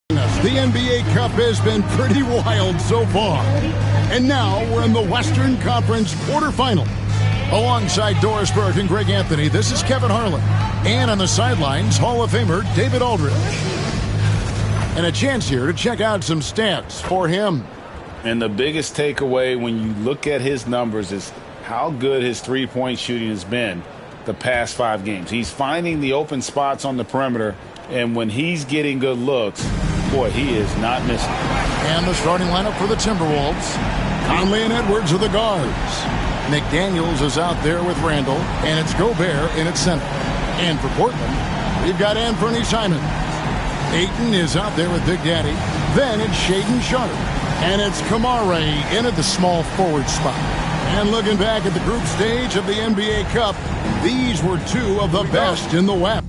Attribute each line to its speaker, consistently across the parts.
Speaker 1: The NBA Cup has been pretty wild so far. And now we're in the Western Conference quarterfinals. Alongside Doris Burke and Greg Anthony, this is Kevin Harlan. And on the sidelines, Hall of Famer David Aldridge. And a chance here to check out some stats for him.
Speaker 2: And the biggest takeaway when you look at his numbers is how good his three-point shooting has been the past 5 games. He's finding the open spots on the perimeter, and when he's getting good looks, boy, he is not missing.
Speaker 1: And the starting lineup for the Timberwolves. Conley and Edwards are the guards. McDaniels is out there with Randall, and it's Gobert in its center. And for Portland, we've got Anthony Simons. Ayton is out there with Big Daddy. Then it's Shaedon Sharpe. And it's Kamare in at the small forward spot. And looking back at the group stage of the NBA Cup, these were 2 of the best in the West.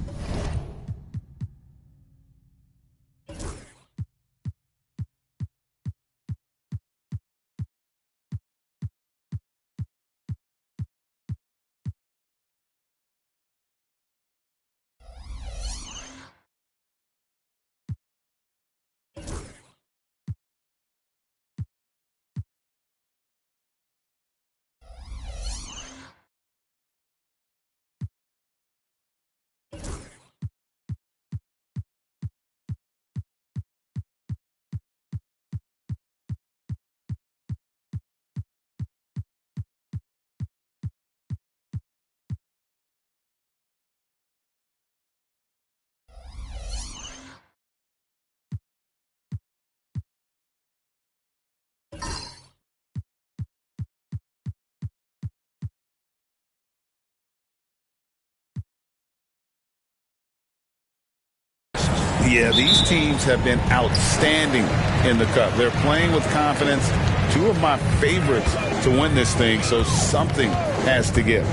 Speaker 2: Yeah, these teams have been outstanding in the Cup. They're playing with confidence. 2 of my favorites to win this thing, so something has to give.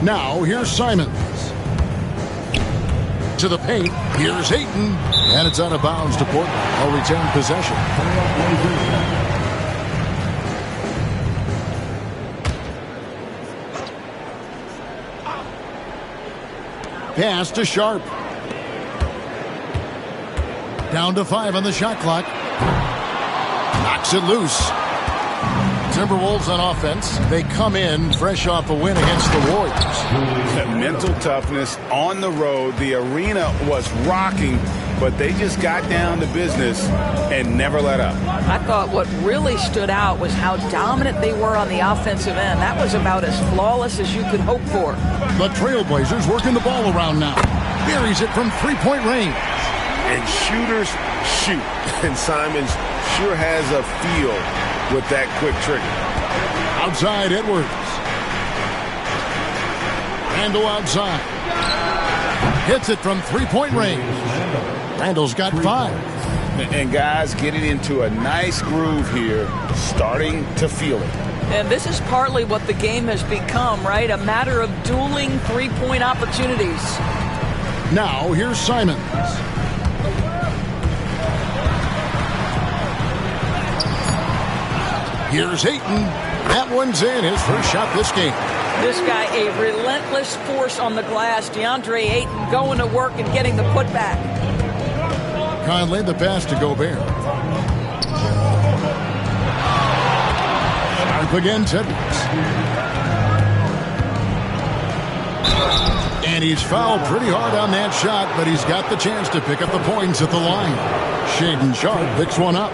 Speaker 1: Now, here's Simons. To the paint. Here's Ayton. And it's out of bounds to Portland. They'll retain possession. Pass to Sharpe. Down to 5 on the shot clock. Knocks it loose. Timberwolves on offense. They come in fresh off a win against the Warriors.
Speaker 2: That mental toughness on the road. The arena was rocking, but they just got down to business and never let up.
Speaker 3: I thought what really stood out was how dominant they were on the offensive end. That was about as flawless as you could hope for.
Speaker 1: The Trailblazers working the ball around now. Buries it from three-point range.
Speaker 4: And shooters shoot. And Simons sure has a feel with that quick trigger.
Speaker 1: Outside Edwards. Randall outside. Hits it from three-point range. Randall's got 5.
Speaker 2: And guys getting into a nice groove here, starting to feel it.
Speaker 3: And this is partly what the game has become, right? A matter of dueling three-point opportunities.
Speaker 1: Now here's Simons. Here's Ayton. That one's in. His first shot this game.
Speaker 3: This guy, a relentless force on the glass. DeAndre Ayton going to work and getting the putback.
Speaker 1: Conley the pass to Gobert. Sharpe against Edwards. And he's fouled pretty hard on that shot, but he's got the chance to pick up the points at the line. Shaedon Sharpe picks one up.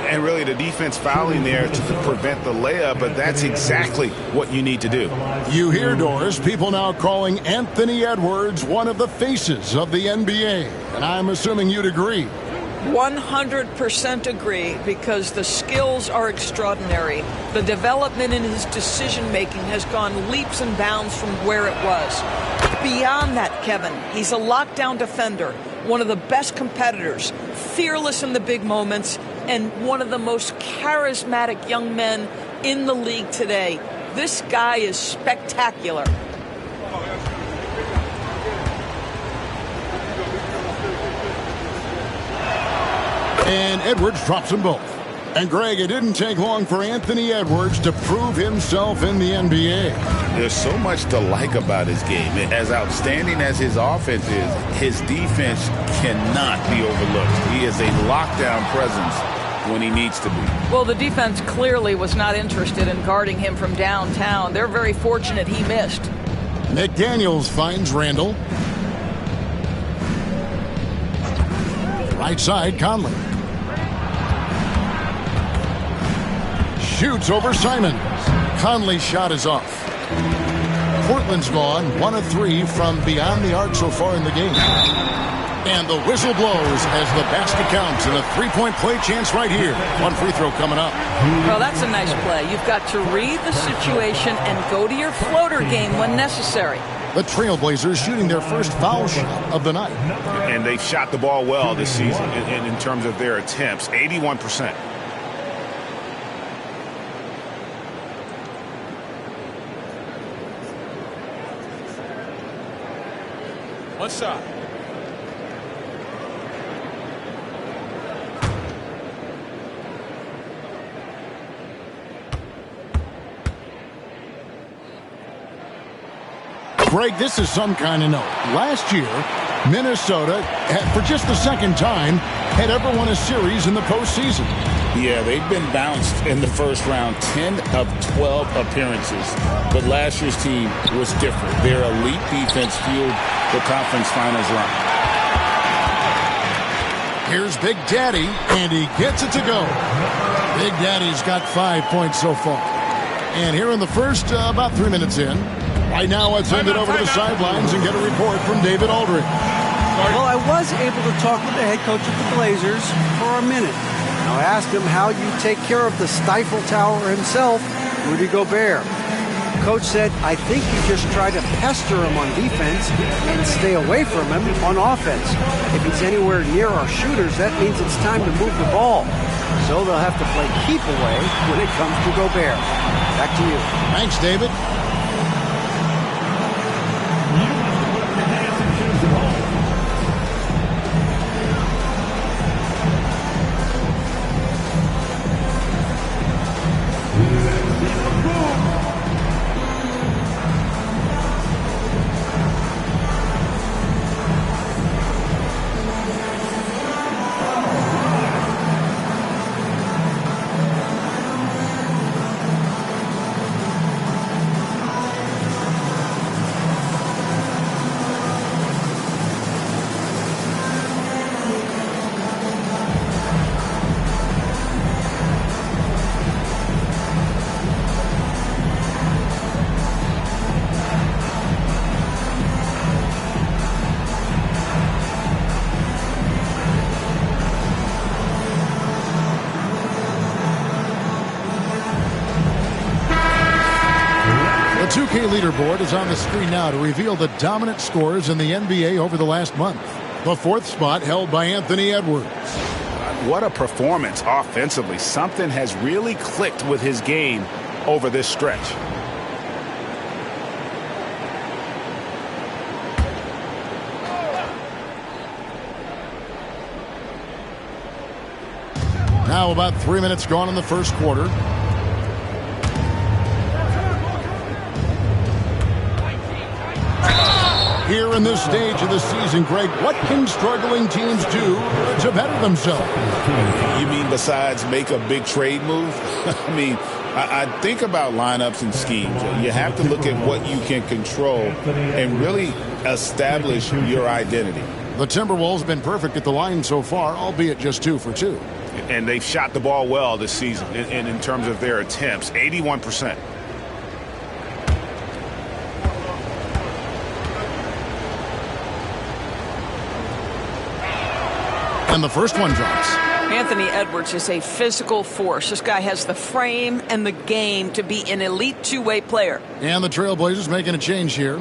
Speaker 2: And really the defense fouling there to prevent the layup, but that's exactly what you need to do.
Speaker 1: You hear, Doris, people now calling Anthony Edwards one of the faces of the NBA. And I'm assuming you'd agree.
Speaker 3: 100% agree, because the skills are extraordinary. The development in his decision-making has gone leaps and bounds from where it was. Beyond that, Kevin, he's a lockdown defender, one of the best competitors, fearless in the big moments, and one of the most charismatic young men in the league today. This guy is spectacular.
Speaker 1: And Edwards drops them both. And Greg, it didn't take long for Anthony Edwards to prove himself in the NBA.
Speaker 2: There's so much to like about his game. As outstanding as his offense is, his defense cannot be overlooked. He is a lockdown presence when he needs to be.
Speaker 3: Well, the defense clearly was not interested in guarding him from downtown. They're very fortunate he missed.
Speaker 1: McDaniels finds Randall. Right side, Conley. Shoots over Simons. Conley's shot is off. Portland's gone 1 of 3 from beyond the arc so far in the game. And the whistle blows as the basket counts and a three-point play chance right here. One free throw coming up.
Speaker 3: Well, that's a nice play. You've got to read the situation and go to your floater game when necessary.
Speaker 1: The Trailblazers shooting their first foul shot of the night.
Speaker 2: And they've shot the ball well this season in terms of their attempts, 81%.
Speaker 5: One shot.
Speaker 1: Greg, this is some kind of note. Last year, Minnesota, for just the second time, had ever won a series in the postseason.
Speaker 2: Yeah, they've been bounced in the first round, 10 of 12 appearances. But last year's team was different. Their elite defense fueled the conference finals run.
Speaker 1: Here's Big Daddy, and he gets it to go. Big Daddy's got 5 points so far. And here in the first, about 3 minutes in, right now let's send it over to the sidelines and get a report from David Aldridge.
Speaker 6: Well, I was able to talk with the head coach of the Blazers for a minute. Now, I asked him how you take care of the Stifle Tower himself, Rudy Gobert. Coach said, I think you just try to pester him on defense and stay away from him on offense. If he's anywhere near our shooters, that means it's time to move the ball. So they'll have to play keep away when it comes to Gobert. Back to you.
Speaker 1: Thanks, David. The 2K leaderboard is on the screen now to reveal the dominant scores in the NBA over the last month. The 4th spot held by Anthony Edwards.
Speaker 2: What a performance offensively. Something has really clicked with his game over this stretch.
Speaker 1: Now about 3 minutes gone in the first quarter. Here in this stage of the season, Greg, what can struggling teams do to better themselves?
Speaker 2: You mean besides make a big trade move? I mean, I think about lineups and schemes. You have to look at what you can control and really establish your identity.
Speaker 1: The Timberwolves have been perfect at the line so far, albeit just 2 for 2.
Speaker 2: And they've shot the ball well this season in terms of their attempts, 81%.
Speaker 1: And the first one drops.
Speaker 3: Anthony Edwards is a physical force. This guy has the frame and the game to be an elite two-way player.
Speaker 1: And the Trailblazers making a change here.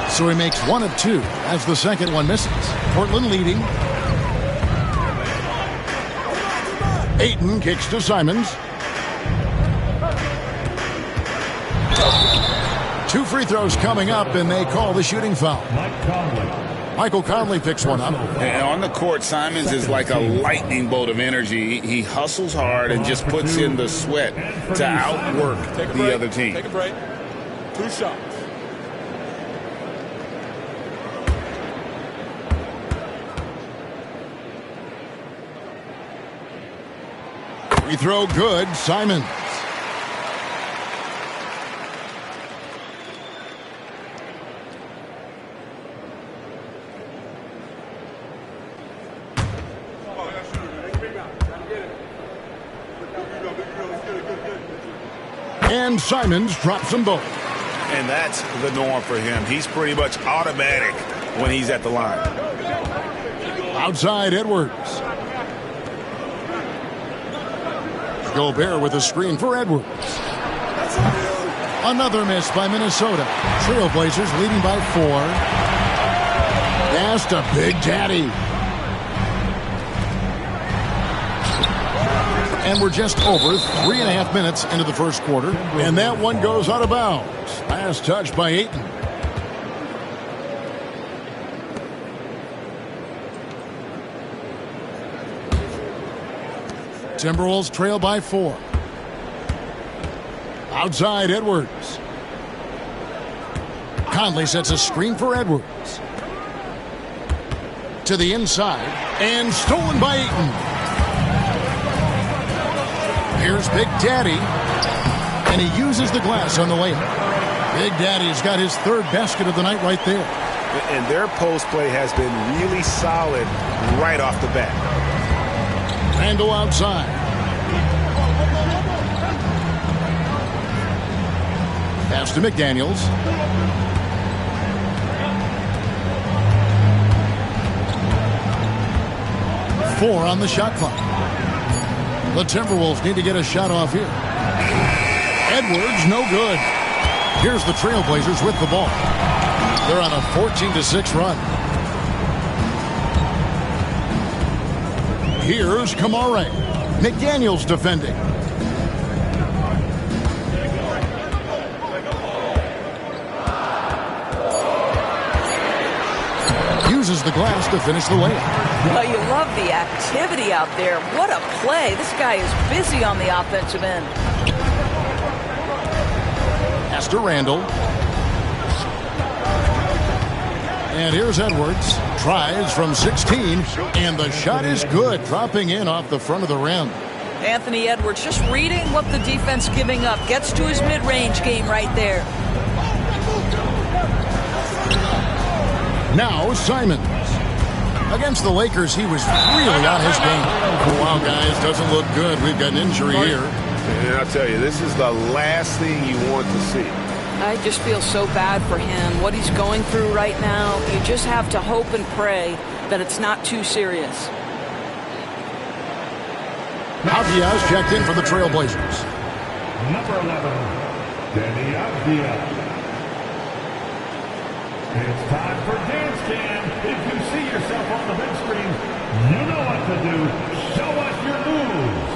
Speaker 1: So he makes 1 of 2 as the second one misses. Portland leading. Ayton kicks to Simons. 2 free throws coming up, and they call the shooting foul. Michael Conley picks one up.
Speaker 2: And on the court, Simons is like a lightning bolt of energy. He hustles hard and just puts in the sweat to outwork the other team.
Speaker 5: Take a break. 2 shots.
Speaker 1: Free throw good, Simons. And Simons drops them both.
Speaker 2: And that's the norm for him. He's pretty much automatic when he's at the line.
Speaker 1: Outside Edwards. Gobert with a screen for Edwards. Another miss by Minnesota. Trailblazers leading by 4. That's to Big Daddy. And we're just over 3.5 minutes into the first quarter. And that one goes out of bounds. Last touch by Ayton. Timberwolves trail by 4. Outside Edwards. Conley sets a screen for Edwards. To the inside. And stolen by Ayton. Here's Big Daddy, and he uses the glass on the layup. Big Daddy's got his 3rd basket of the night right there.
Speaker 2: And their post play has been really solid right off the bat.
Speaker 1: Randall outside. Pass to McDaniels. Four on the shot clock. The Timberwolves need to get a shot off here. Edwards, no good. Here's the Trailblazers with the ball. They're on a 14-6 run. Here's Kamare. McDaniels defending. Uses the glass to finish the layup.
Speaker 3: Well, you love the activity out there. What a play. This guy is busy on the offensive end.
Speaker 1: Pass to Randall. And here's Edwards. Tries from 16. And the shot is good. Dropping in off the front of the rim.
Speaker 3: Anthony Edwards just reading what the defense giving up. Gets to his mid-range game right there.
Speaker 1: Now Simons. Against the Lakers, he was really on his game. Wow, guys, doesn't look good. We've got an injury here.
Speaker 4: And I'll tell you, this is the last thing you want to see.
Speaker 3: I just feel so bad for him. What he's going through right now, you just have to hope and pray that it's not too serious.
Speaker 1: Avdia's checked in for the Trailblazers.
Speaker 7: Number 11, Danny Avdia. It's time for Dance Cam. If you see yourself on the big screen, you know what to do. Show us your moves.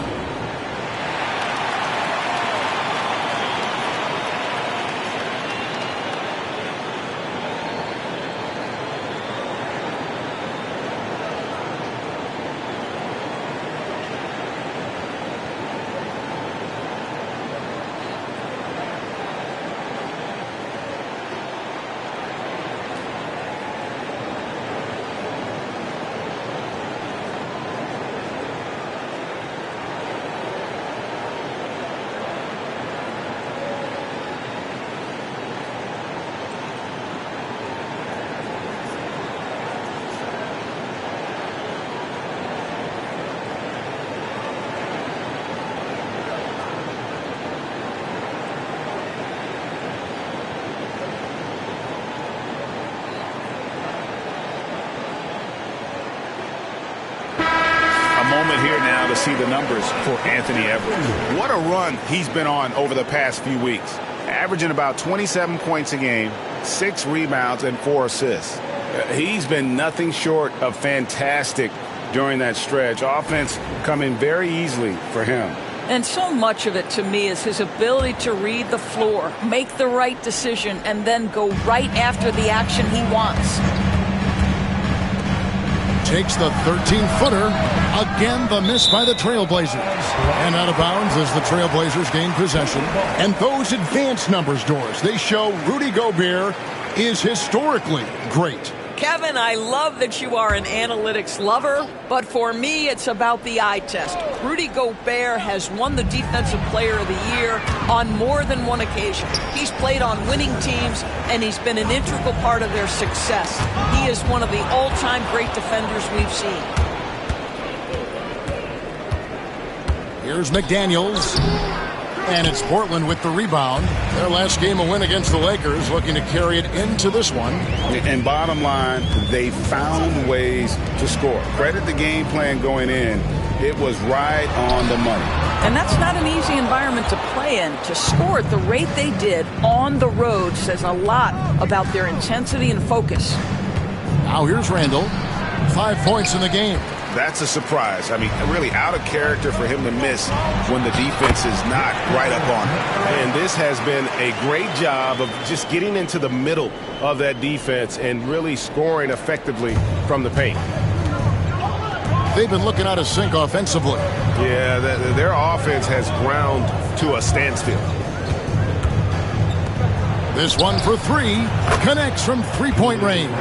Speaker 2: Moment here now to see the numbers for Anthony Edwards. What a run he's been on over the past few weeks. Averaging about 27 points a game, 6 rebounds, and 4 assists. He's been nothing short of fantastic during that stretch. Offense coming very easily for him.
Speaker 3: And so much of it, to me, is his ability to read the floor, make the right decision, and then go right after the action he wants.
Speaker 1: Takes the 13-footer. Again, the miss by the Trailblazers. And out of bounds as the Trailblazers gain possession. And those advanced numbers, Doris, they show Rudy Gobert is historically great.
Speaker 3: Kevin, I love that you are an analytics lover, but for me, it's about the eye test. Rudy Gobert has won the Defensive Player of the Year on more than one occasion. He's played on winning teams, and he's been an integral part of their success. He is one of the all-time great defenders we've seen.
Speaker 1: Here's McDaniels. And it's Portland with the rebound. Their last game a win against the Lakers, looking to carry it into this one.
Speaker 2: And bottom line, they found ways to score. Credit the game plan going in. It was right on the money.
Speaker 3: And that's not an easy environment to play in. To score at the rate they did on the road says a lot about their intensity and focus.
Speaker 1: Now here's Randall. 5 points in the game.
Speaker 4: That's a surprise. I mean, really out of character for him to miss when the defense is not right up on him. And this has been a great job of just getting into the middle of that defense and really scoring effectively from the paint.
Speaker 1: They've been looking out of sync offensively.
Speaker 4: Yeah, their offense has ground to a standstill.
Speaker 1: This one for three. Connects from three-point range.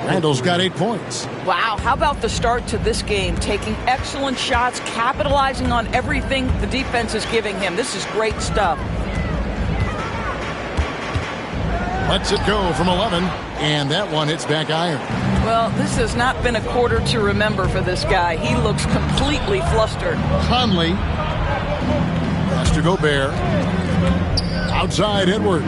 Speaker 1: Randall's got 8 points.
Speaker 3: Wow, how about the start to this game? Taking excellent shots, capitalizing on everything the defense is giving him. This is great stuff.
Speaker 1: Lets it go from 11, and that one hits back iron.
Speaker 3: Well, this has not been a quarter to remember for this guy. He looks completely flustered.
Speaker 1: Conley. Pass to Gobert. Outside Edwards.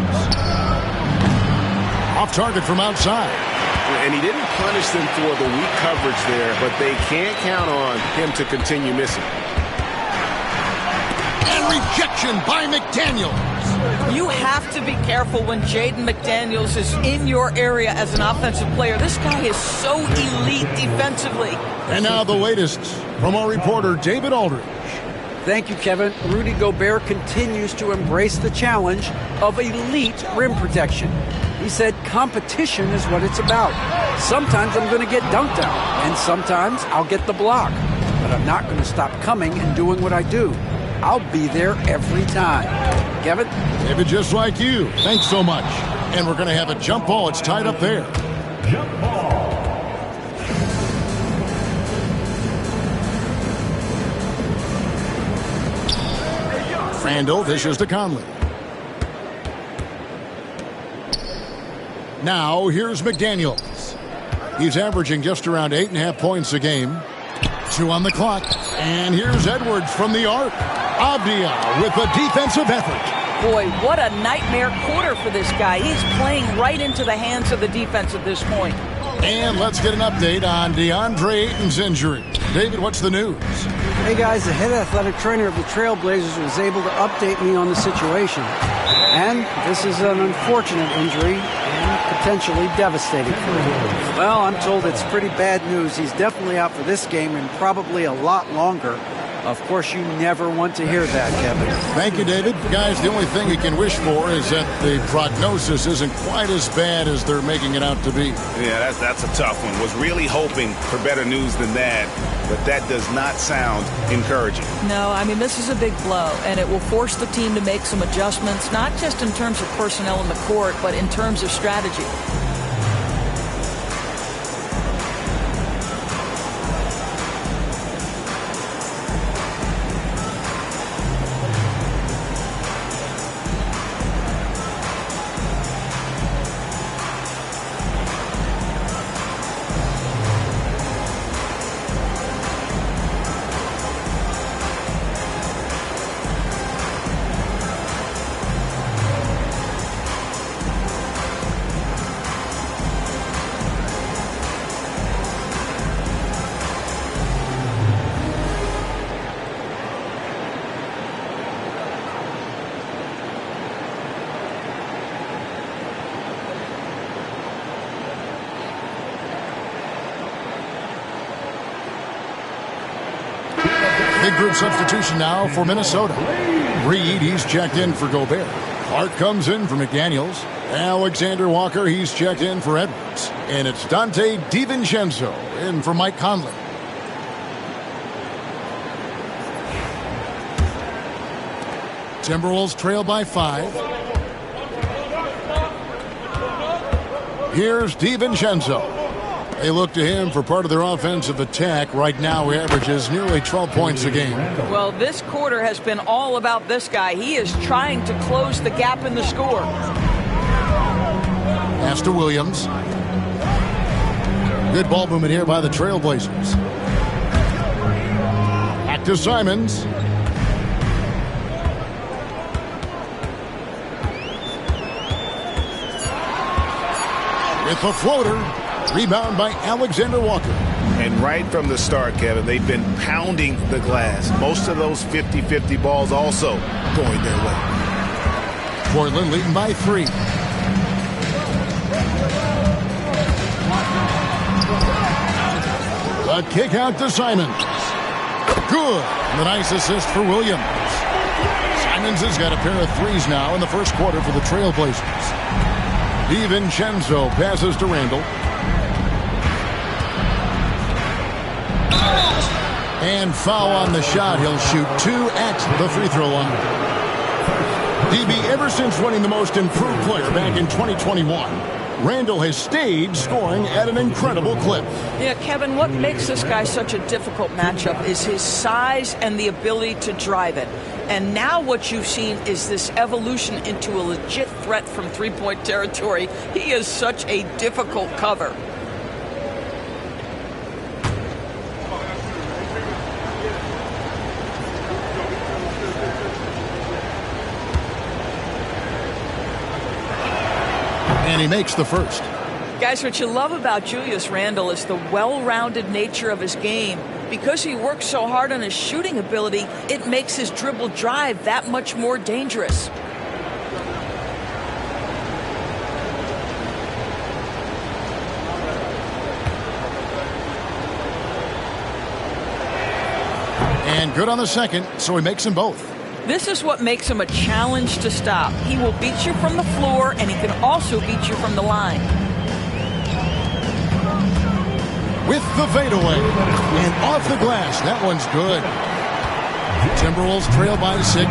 Speaker 1: Off target from outside.
Speaker 4: And he didn't punish them for the weak coverage there, but they can't count on him to continue missing.
Speaker 1: And rejection by McDaniels.
Speaker 3: You have to be careful when Jaden McDaniels is in your area as an offensive player. This guy is so elite defensively.
Speaker 1: And now the latest from our reporter, David Aldridge.
Speaker 6: Thank you, Kevin. Rudy Gobert continues to embrace the challenge of elite rim protection. He said competition is what it's about. Sometimes I'm going to get dunked on, and sometimes I'll get the block. But I'm not going to stop coming and doing what I do. I'll be there every time. Kevin?
Speaker 1: David, just like you. Thanks so much. And we're going to have a jump ball. It's tied up there.
Speaker 7: Jump ball.
Speaker 1: Randall dishes to Conley. Now here's McDaniels. He's averaging just around 8.5 points a game. 2 on the clock. And here's Edwards from the arc. Avdia with a defensive effort.
Speaker 3: Boy, what a nightmare quarter for this guy. He's playing right into the hands of the defense at this point.
Speaker 1: And let's get an update on DeAndre Ayton's injury. David, what's the news?
Speaker 6: Hey guys, the head athletic trainer of the Trailblazers was able to update me on the situation. And this is an unfortunate injury and potentially devastating for him. Well, I'm told it's pretty bad news. He's definitely out for this game and probably a lot longer. Of course, you never want to hear that, Kevin.
Speaker 1: Thank you, David. Guys, the only thing you can wish for is that the prognosis isn't quite as bad as they're making it out to be.
Speaker 4: Yeah, that's a tough one. Was really hoping for better news than that, but that does not sound encouraging.
Speaker 3: No, I mean, this is a big blow, and it will force the team to make some adjustments, not just in terms of personnel in the court, but in terms of strategy.
Speaker 1: Big group substitution now for Minnesota. Reed, he's checked in for Gobert. Clark comes in for McDaniels. Alexander Walker, he's checked in for Edwards. And it's Dante DiVincenzo in for Mike Conley. Timberwolves trail by 5. Here's DiVincenzo. They look to him for part of their offensive attack. Right now, he averages nearly 12 points a game.
Speaker 3: Well, this quarter has been all about this guy. He is trying to close the gap in the score.
Speaker 1: Pass to Williams. Good ball movement here by the Trailblazers. Back to Simons. With the floater. Rebound by Alexander Walker.
Speaker 4: And right from the start, Kevin, they've been pounding the glass. Most of those 50-50 balls also going their way.
Speaker 1: Portland leading by 3. The kick out to Simons. Good. And a nice assist for Williams. Simons has got a pair of threes now in the first quarter for the Trailblazers. DiVincenzo passes to Randall. And foul on the shot. He'll shoot 2 at the free throw line. DB, ever since winning the most improved player back in 2021, Randall has stayed scoring at an incredible clip.
Speaker 3: Yeah, Kevin, what makes this guy such a difficult matchup is his size and the ability to drive it. And now what you've seen is this evolution into a legit threat from three-point territory. He is such a difficult cover.
Speaker 1: And he makes the first.
Speaker 3: Guys, what you love about Julius Randle is the well-rounded nature of his game. Because he works so hard on his shooting ability, it makes his dribble drive that much more dangerous.
Speaker 1: And good on the second, so he makes them both.
Speaker 3: This is what makes him a challenge to stop. He will beat you from the floor, and he can also beat you from the line.
Speaker 1: With the fadeaway. And off the glass. That one's good. Timberwolves trail by 6.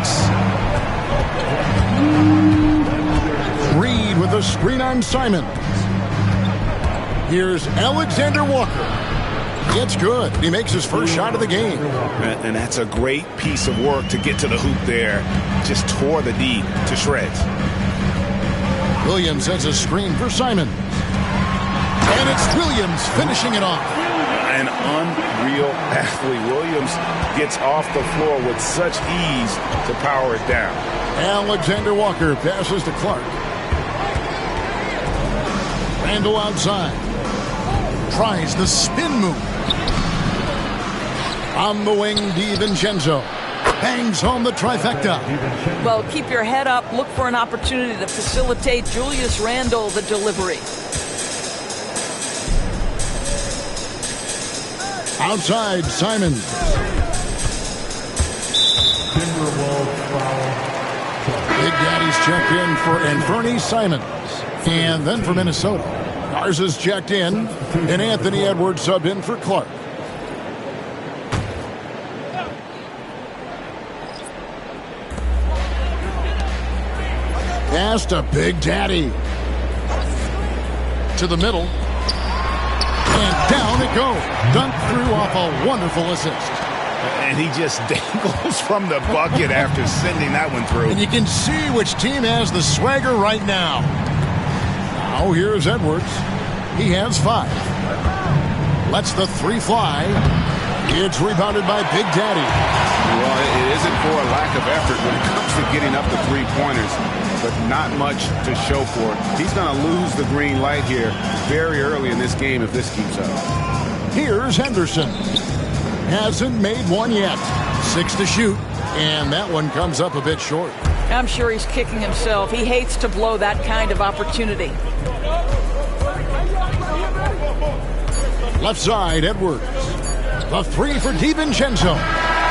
Speaker 1: Reed with a screen on Simons. Here's Alexander Walker. It's good. He makes his first shot of the game.
Speaker 4: And that's a great piece of work to get to the hoop there. Just tore the D to shreds.
Speaker 1: Williams has a screen for Simons. And it's Williams finishing it off.
Speaker 4: An unreal athlete. Williams gets off the floor with such ease to power it down.
Speaker 1: Alexander Walker passes to Clark. Randall outside. Tries the spin move. On the wing, DiVincenzo bangs home the trifecta.
Speaker 3: Well, keep your head up. Look for an opportunity to facilitate Julius Randle the delivery.
Speaker 1: Outside, Simons. Big Daddy's checked in for Anthony Simons. And then for Minnesota, Garza's checked in, and Anthony Edwards subbed in for Clark. Pass to Big Daddy. To the middle. And down it goes. Dunked through off a wonderful assist.
Speaker 4: And he just dangles from the bucket after sending that one through.
Speaker 1: And you can see which team has the swagger right now. Now here's Edwards. He has 5. Lets the 3 fly. It's rebounded by Big Daddy.
Speaker 4: Well, it isn't for a lack of effort when it comes to getting up the 3-pointers, but not much to show for it. He's going to lose the green light here very early in this game if this keeps up.
Speaker 1: Here's Henderson. Hasn't made one yet. 6 to shoot, and that one comes up a bit short.
Speaker 3: I'm sure he's kicking himself. He hates to blow that kind of opportunity.
Speaker 1: Left side, Edwards. The 3 for DiVincenzo.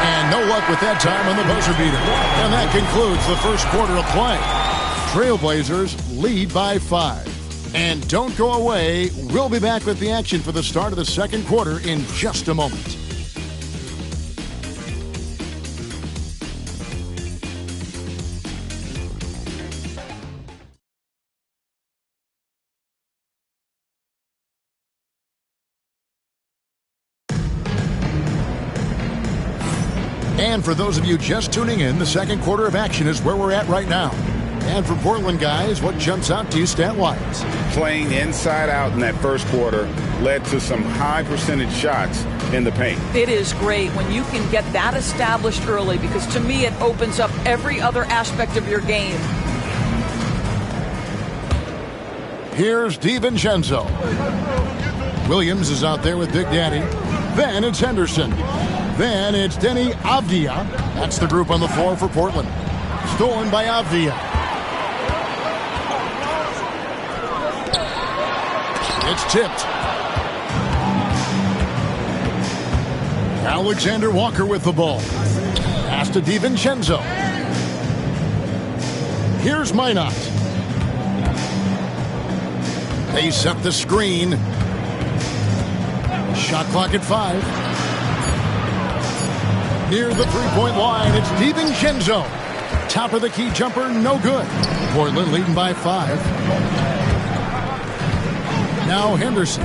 Speaker 1: And no luck with that time on the buzzer beater. And that concludes the first quarter of play. Trailblazers lead by 5. And don't go away. We'll be back with the action for the start of the second quarter in just a moment. And for those of you just tuning in, the second quarter of action is where we're at right now. And for Portland guys, what jumps out to you stat-wise?
Speaker 2: Playing inside out in that first quarter led to some high percentage shots in the paint.
Speaker 3: It is great when you can get that established early, because to me it opens up every other aspect of your game.
Speaker 1: Here's DiVincenzo. Williams is out there with Big Daddy. Then it's Henderson. Then it's Denny Avdia. That's the group on the floor for Portland. Stolen by Avdia. It's tipped. Alexander Walker with the ball. Pass to DiVincenzo. Here's Minot. They set the screen. Shot clock at 5. Near the three-point line, it's DiVincenzo. Top of the key jumper, no good. Portland leading by 5. Now Henderson.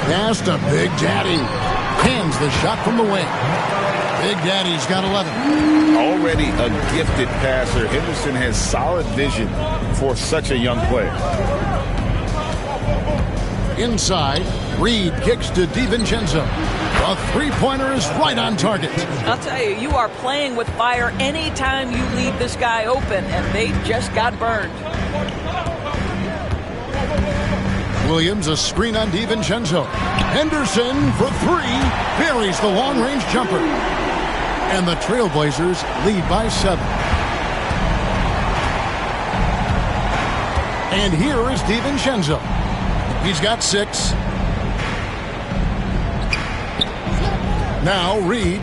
Speaker 1: Pass to Big Daddy. Hands the shot from the wing. Big Daddy's got 11.
Speaker 2: Already a gifted passer, Henderson has solid vision for such a young player.
Speaker 1: Inside, Reed kicks to DiVincenzo. A three-pointer is right on target.
Speaker 3: I'll tell you, you are playing with fire anytime you leave this guy open, and they just got burned.
Speaker 1: Williams, a screen on DiVincenzo. Henderson for 3, buries the long-range jumper. And the Trailblazers lead by 7. And here is DiVincenzo. He's got 6. Now Reed.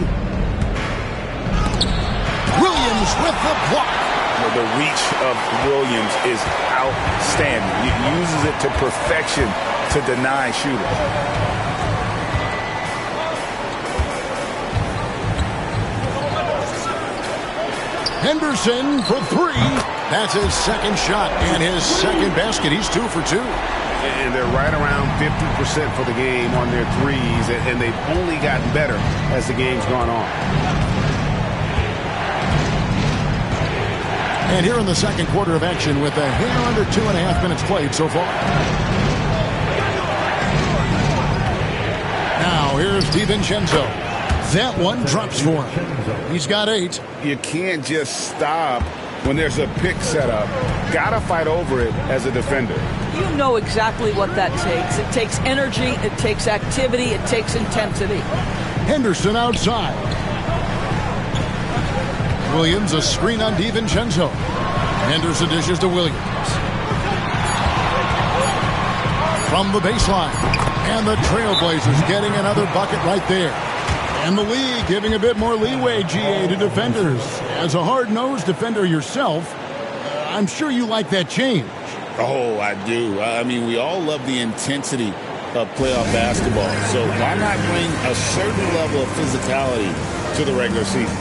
Speaker 1: Williams with the block.
Speaker 2: The reach of Williams is outstanding. He uses it to perfection to deny shooters.
Speaker 1: Henderson for 3. That's his second shot and his second basket. He's 2 for 2.
Speaker 4: And they're right around 50% for the game on their threes, and they've only gotten better as the game's gone on.
Speaker 1: And here in the second quarter of action with a hair under 2.5 minutes played so far. Now here's DiVincenzo. That one drops for him. He's got 8.
Speaker 2: You can't just stop when there's a pick set up. Gotta fight over it as a defender.
Speaker 3: You know exactly what that takes. It takes energy, it takes activity, it takes intensity.
Speaker 1: Henderson outside. Williams, a screen on DiVincenzo. Henderson dishes to Williams. From the baseline. And the Trailblazers getting another bucket right there. And the league giving a bit more leeway, GA, to defenders. As a hard-nosed defender yourself, I'm sure you like that change.
Speaker 2: Oh, I do. I mean, we all love the intensity of playoff basketball. So why not bring a certain level of physicality to the regular season?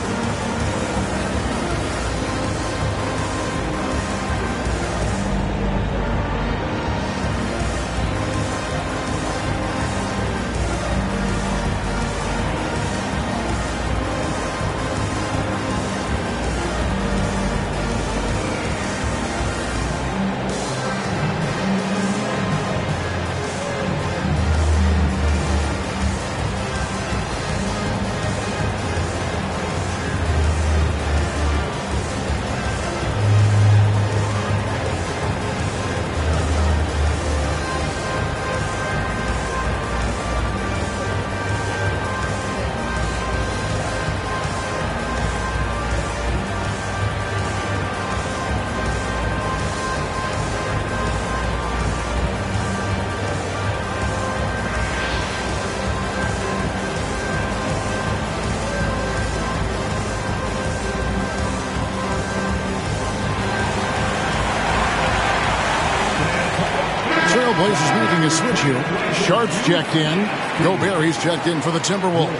Speaker 1: Trailblazers making a switch here. Sharp's checked in. Gobert, he's checked in for the Timberwolves.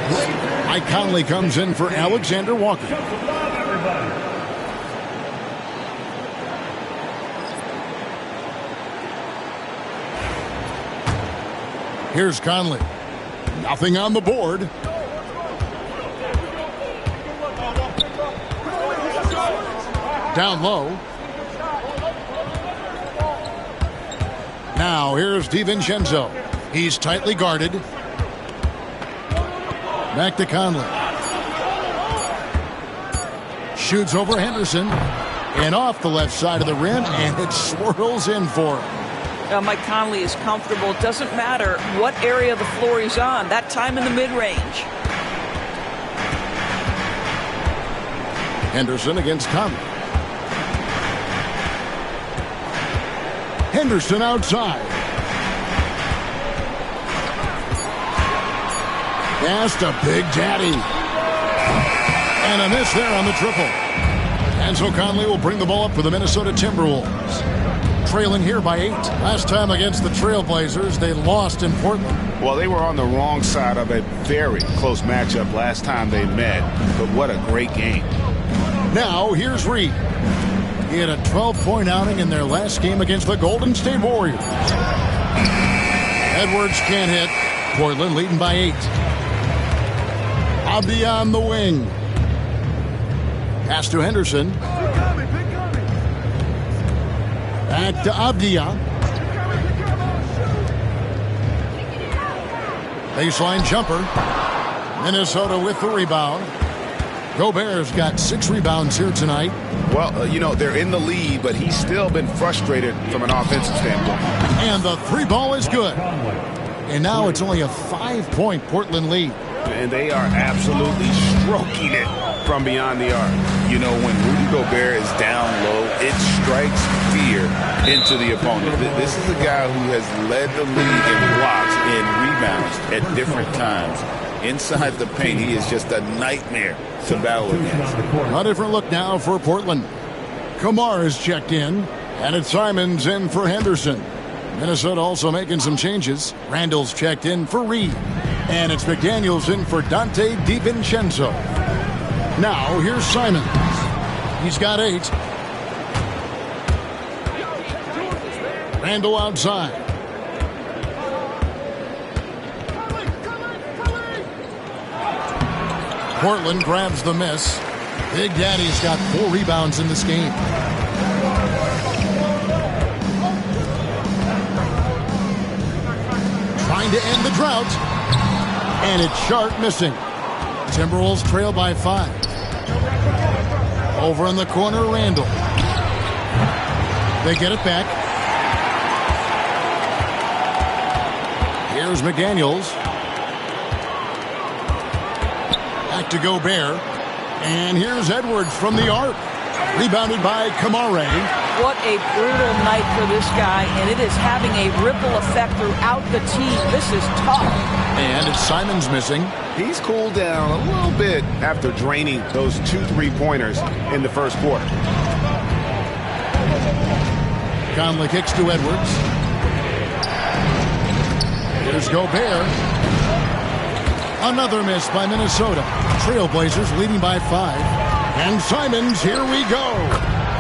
Speaker 1: Mike Conley comes in for Alexander Walker. Here's Conley. Nothing on the board. Down low. Now here's DiVincenzo. He's tightly guarded. Back to Conley. Shoots over Henderson. And off the left side of the rim, and it swirls in for him.
Speaker 3: Mike Conley is comfortable. It doesn't matter what area of the floor he's on. That time in the mid-range.
Speaker 1: Henderson against Conley. Henderson outside. Pass to Big Daddy. And a miss there on the triple. And so Conley will bring the ball up for the Minnesota Timberwolves. Trailing here by 8. Last time against the Trailblazers, they lost in Portland.
Speaker 4: Well, they were on the wrong side of a very close matchup last time they met, but what a great game.
Speaker 1: Now, here's Reed. He had a 12-point outing in their last game against the Golden State Warriors. Edwards can't hit. Portland leading by 8. Abdi on the wing. Pass to Henderson. Back to Abdia. Baseline jumper. Minnesota with the rebound. Gobert's got 6 rebounds here tonight.
Speaker 4: Well, they're in the lead, but he's still been frustrated from an offensive standpoint.
Speaker 1: And the 3 ball is good. And now it's only a 5-point Portland lead.
Speaker 4: And they are absolutely stroking it from beyond the arc.
Speaker 2: When Rudy Gobert is down low, it strikes fear into the opponent. This is a guy who has led the league in blocks and rebounds at different times. Inside the paint, he is just a nightmare to battle against.
Speaker 1: A different look now for Portland. Kamar is checked in, and it's Simons in for Henderson. Minnesota also making some changes. Randall's checked in for Reed. And it's McDaniels in for Dante DiVincenzo. Now, here's Simons. He's got 8. Randall outside. Portland grabs the miss. Big Daddy's got 4 rebounds in this game. Trying to end the drought. And it's Sharp missing. Timberwolves trail by 5. Over in the corner, Randall. They get it back. Here's McDaniels. Back to Gobert. And here's Edwards from the arc. Rebounded by Kamare.
Speaker 3: What a brutal night for this guy, and it is having a ripple effect throughout the team. This is tough.
Speaker 1: And it's Simons missing.
Speaker 4: He's cooled down a little bit after draining those 2 3-pointers in the first quarter.
Speaker 1: Conley kicks to Edwards. Here's Gobert. Another miss by Minnesota. Trailblazers leading by 5. And Simons, here we go.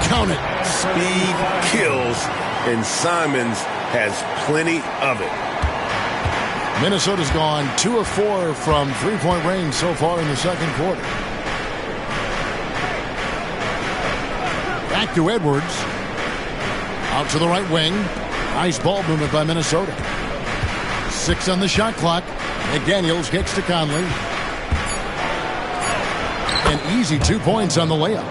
Speaker 1: Count it.
Speaker 4: Speed kills, and Simons has plenty of it.
Speaker 1: Minnesota's gone 2 of 4 from 3-point range so far in the second quarter. Back to Edwards. Out to the right wing. Nice ball movement by Minnesota. 6 on the shot clock. McDaniels kicks to Conley. An easy 2 points on the layup.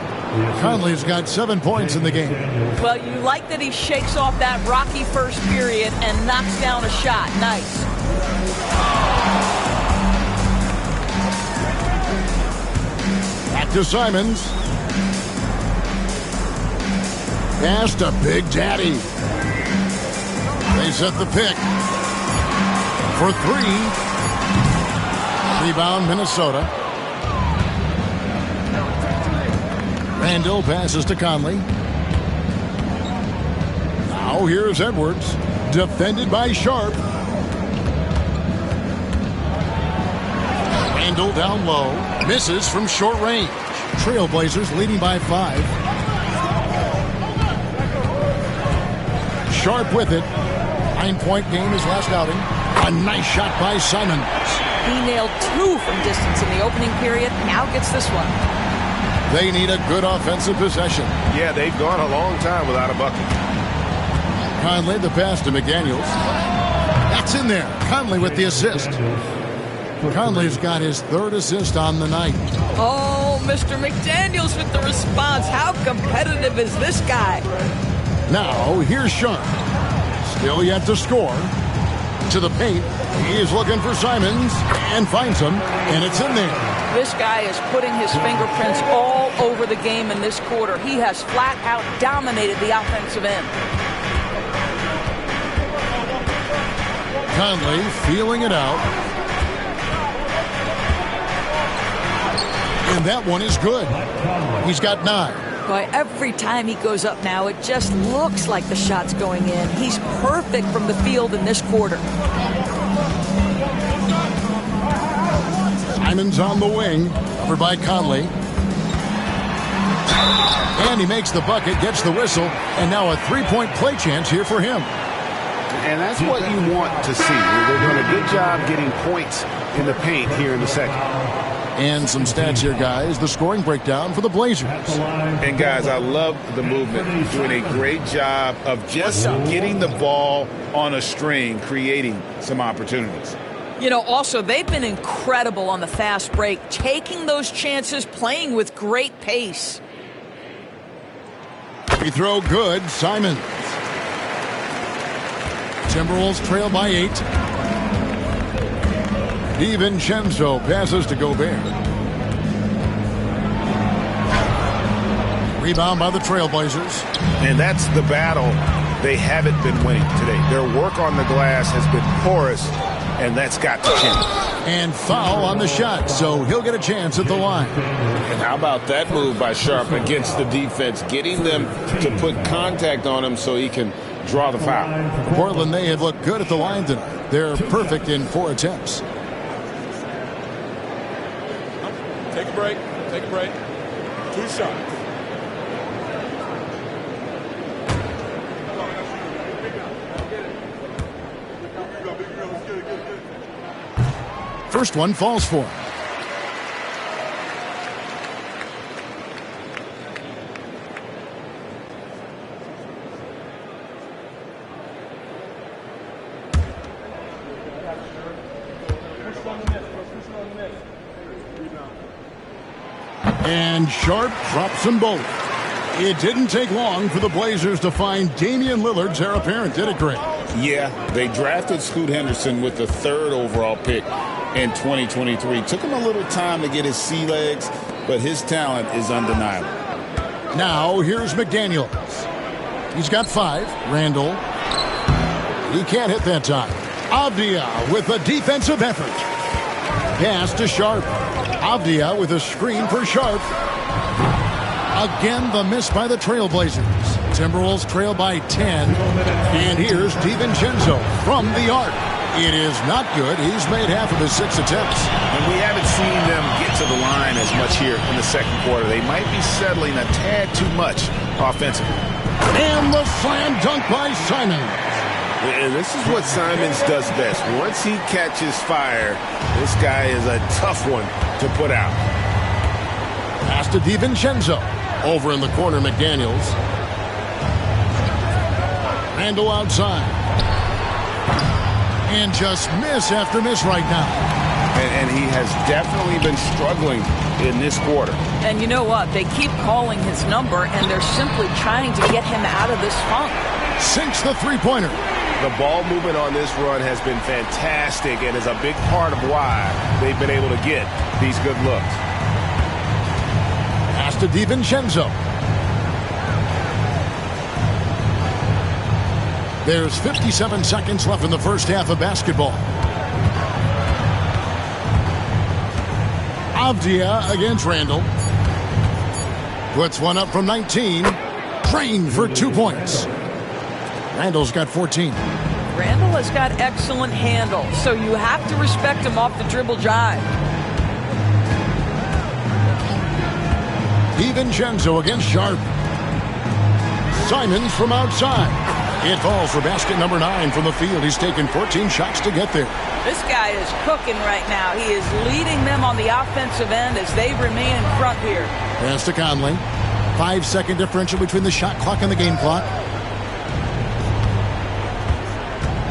Speaker 1: Conley's got 7 points in the game.
Speaker 3: Well, you like that he shakes off that rocky first period and knocks down a shot. Nice.
Speaker 1: Back to Simons. Pass to Big Daddy. They set the pick for 3. Rebound, Minnesota. Randall passes to Conley. Now here's Edwards. Defended by Sharp. Randall down low. Misses from short range. Trailblazers leading by 5. Sharp with it. 9-point game his last outing. A nice shot by Simons.
Speaker 3: He nailed 2 from distance in the opening period. Now gets this one.
Speaker 1: They need a good offensive possession.
Speaker 4: Yeah, they've gone a long time without a bucket.
Speaker 1: Conley the pass to McDaniels. That's in there. Conley with the assist. Conley's got his 3rd assist on the night.
Speaker 3: Oh, Mr. McDaniels with the response. How competitive is this guy?
Speaker 1: Now, here's Sharp. Still yet to score. To the paint. He is looking for Simons and finds him, and it's in there.
Speaker 3: This guy is putting his fingerprints all over the game in this quarter. He has flat out dominated the offensive end.
Speaker 1: Conley feeling it out. And that one is good. He's got 9.
Speaker 3: Boy, every time he goes up now, it just looks like the shot's going in. He's perfect from the field in this quarter.
Speaker 1: Simons on the wing, covered by Conley. And he makes the bucket, gets the whistle, and now a 3-point play chance here for him.
Speaker 4: And that's what you want to see. They're doing a good job getting points in the paint here in the second.
Speaker 1: And some stats here, guys. The scoring breakdown for the Blazers.
Speaker 2: And, guys, I love the movement. Doing a great job of just getting the ball on a string, creating some opportunities.
Speaker 3: You know, also, they've been incredible on the fast break, taking those chances, playing with great pace.
Speaker 1: Free throw good. Simons. Timberwolves trail by 8. DiVincenzo passes to Gobert. Rebound by the Trailblazers.
Speaker 4: And that's the battle they haven't been winning today. Their work on the glass has been porous, and that's got to change.
Speaker 1: And foul on the shot, so he'll get a chance at the line.
Speaker 2: And how about that move by Sharp against the defense, getting them to put contact on him so he can draw the foul.
Speaker 1: Portland, they have looked good at the line tonight. They're perfect in 4 attempts.
Speaker 5: Take a break. Take a break. 2 shots.
Speaker 1: First one falls for him. And Sharp drops them both. It didn't take long for the Blazers to find Damian Lillard's heir apparent, did it, Greg?
Speaker 2: Yeah, they drafted Scoot Henderson with the 3rd overall pick in 2023. Took him a little time to get his sea legs, but his talent is undeniable.
Speaker 1: Now, here's McDaniels. He's got 5. Randall. He can't hit that time. Avdia with a defensive effort. Pass to Sharp. Avdia with a screen for Sharp. Again, the miss by the Trailblazers. Timberwolves trail by 10. And here's DiVincenzo from the arc. It is not good. He's made half of his 6 attempts.
Speaker 4: And we haven't seen them get to the line as much here in the second quarter. They might be settling a tad too much offensively.
Speaker 1: And the slam dunk by Simons.
Speaker 4: And this is what Simons does best. Once he catches fire, this guy is a tough one to put out.
Speaker 1: Pass to DiVincenzo. Over in the corner, McDaniels. Randall outside. And just miss after miss right now.
Speaker 2: And he has definitely been struggling in this quarter.
Speaker 3: And you know what? They keep calling his number, and they're simply trying to get him out of this funk.
Speaker 1: Sinks the three-pointer.
Speaker 4: The ball movement on this run has been fantastic and is a big part of why they've been able to get these good looks.
Speaker 1: Pass to DiVincenzo. There's 57 seconds left in the first half of basketball. Avdia against Randall. Puts one up from 19. Drained for 2 points. Randall's got 14.
Speaker 3: Randall has got excellent handle, so you have to respect him off the dribble drive.
Speaker 1: DiVincenzo against Sharp. Simons from outside. It falls for basket number 9 from the field. He's taken 14 shots to get there.
Speaker 3: This guy is cooking right now. He is leading them on the offensive end as they remain in front here.
Speaker 1: Pass to Conley. 5-second differential between the shot clock and the game clock.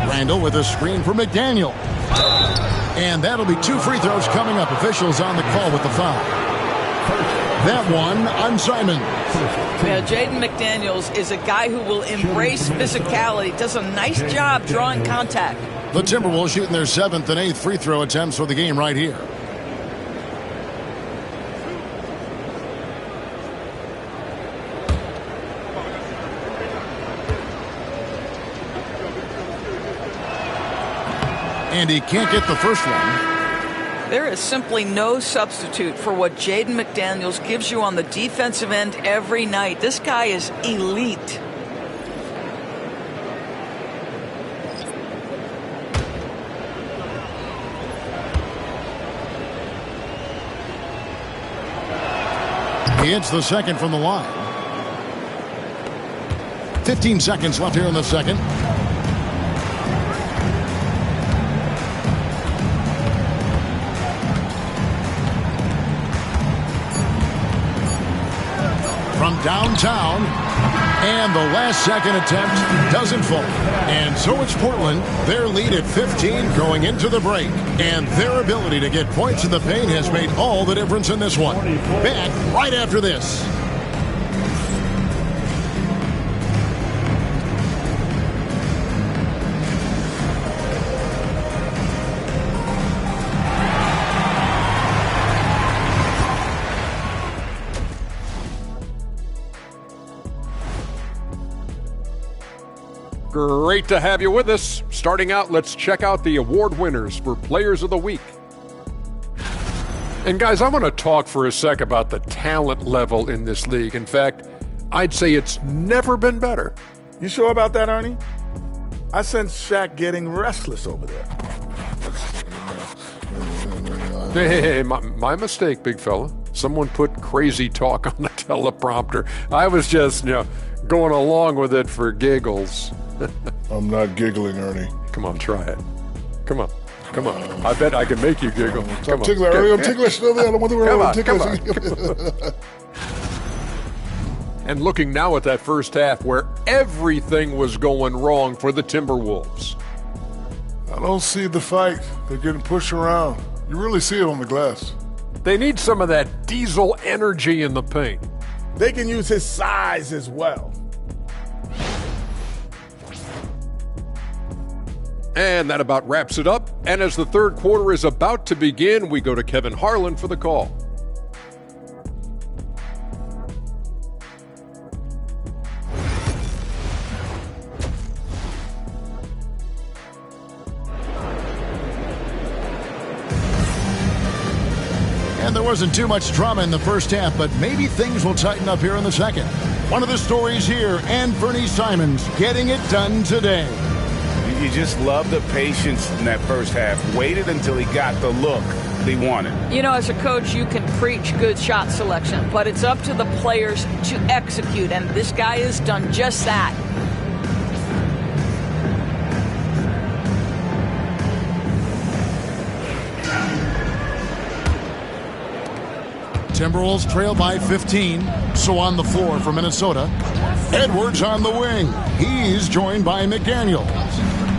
Speaker 1: Randall with a screen for McDaniel. And that'll be 2 free throws coming up. Officials on the call with the foul. That one on Simon.
Speaker 3: Yeah, Jaden McDaniels is a guy who will embrace physicality. Does a nice job drawing contact.
Speaker 1: The Timberwolves shooting their 7th and 8th free throw attempts for the game right here. And he can't get the first one.
Speaker 3: There is simply no substitute for what Jaden McDaniels gives you on the defensive end every night. This guy is elite.
Speaker 1: He hits the second from the line. 15 seconds left here in the second. From downtown, and the last second attempt doesn't fall. And so it's Portland. Their lead at 15 going into the break. And their ability to get points in the paint has made all the difference in this one. Back right after this.
Speaker 8: Great to have you with us. Starting out, let's check out the award winners for Players of the Week. And guys, I want to talk for a sec about the talent level in this league. In fact, I'd say it's never been better.
Speaker 5: You sure about that, Ernie? I sense Shaq getting restless over there.
Speaker 8: Hey, my mistake, big fella. Someone put crazy talk on the teleprompter. I was just, going along with it for giggles.
Speaker 9: I'm not giggling, Ernie.
Speaker 8: Come on, try it. Come on. I bet I can make you giggle.
Speaker 9: I'm ticklish, Ernie. I'm ticklish. I don't want to worry about
Speaker 8: ticklish. And looking now at that first half where everything was going wrong for the Timberwolves.
Speaker 9: I don't see the fight. They're getting pushed around. You really see it on the glass.
Speaker 8: They need some of that diesel energy in the paint.
Speaker 5: They can use his size as well.
Speaker 8: And that about wraps it up. And as the third quarter is about to begin, we go to Kevin Harlan for the call.
Speaker 1: And there wasn't too much drama in the first half, but maybe things will tighten up here in the second. One of the stories here, Anthony Simons getting it done today.
Speaker 2: You just love the patience in that first half. Waited until he got the look they wanted.
Speaker 3: As a coach, you can preach good shot selection, but it's up to the players to execute, and this guy has done just that.
Speaker 1: Timberwolves trail by 15. So on the floor for Minnesota. Edwards on the wing. He's joined by McDaniels.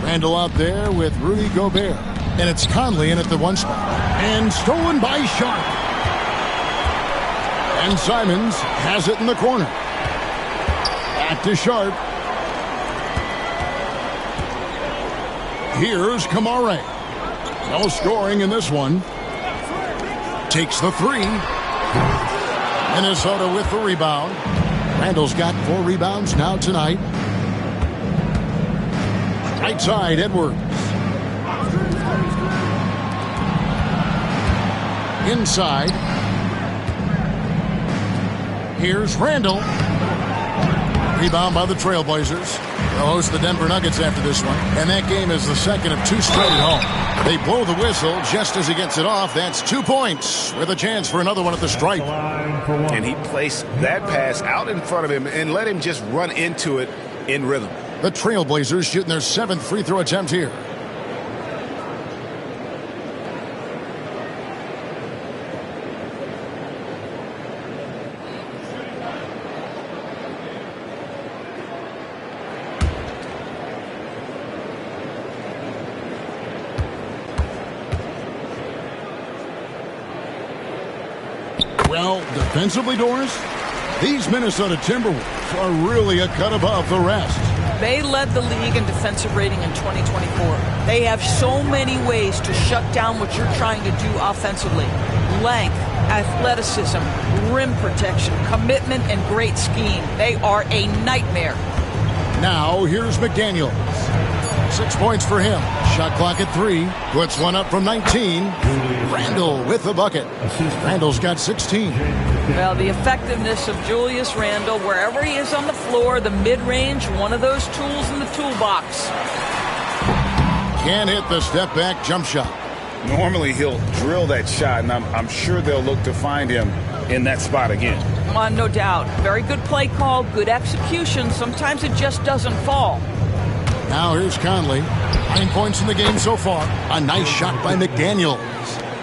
Speaker 1: Randall out there with Rudy Gobert. And it's Conley in at the one spot. And stolen by Sharp. And Simons has it in the corner. Back to Sharp. Here's Kamare. No scoring in this one. Takes the three. Minnesota with the rebound. Randall's got 4 rebounds now tonight. Right side, Edwards. Inside. Here's Randall. Rebound by the Trailblazers. They'll host the Denver Nuggets after this one, and that game is the second of 2 straight at home. They blow the whistle just as he gets it off. That's 2 points with a chance for another one at the stripe.
Speaker 4: And he placed that pass out in front of him and let him just run into it in rhythm.
Speaker 1: The Trailblazers shooting their 7th free throw attempt here. Well, defensively, Doris, these Minnesota Timberwolves are really a cut above the rest.
Speaker 3: They led the league in defensive rating in 2024. They have so many ways to shut down what you're trying to do offensively. Length, athleticism, rim protection, commitment, and great scheme. They are a nightmare.
Speaker 1: Now, here's McDaniels. 6 points for him. Shot clock at 3. Puts one up from 19. Randall with the bucket. Randall's got 16.
Speaker 3: Well, the effectiveness of Julius Randle, wherever he is on the floor, the mid-range, one of those tools in the toolbox.
Speaker 1: Can't hit the step-back jump shot.
Speaker 2: Normally he'll drill that shot, and I'm sure they'll look to find him in that spot again.
Speaker 3: No doubt. Very good play call, good execution. Sometimes it just doesn't fall.
Speaker 1: Now here's Conley. 9 points in the game so far. A nice shot by McDaniels.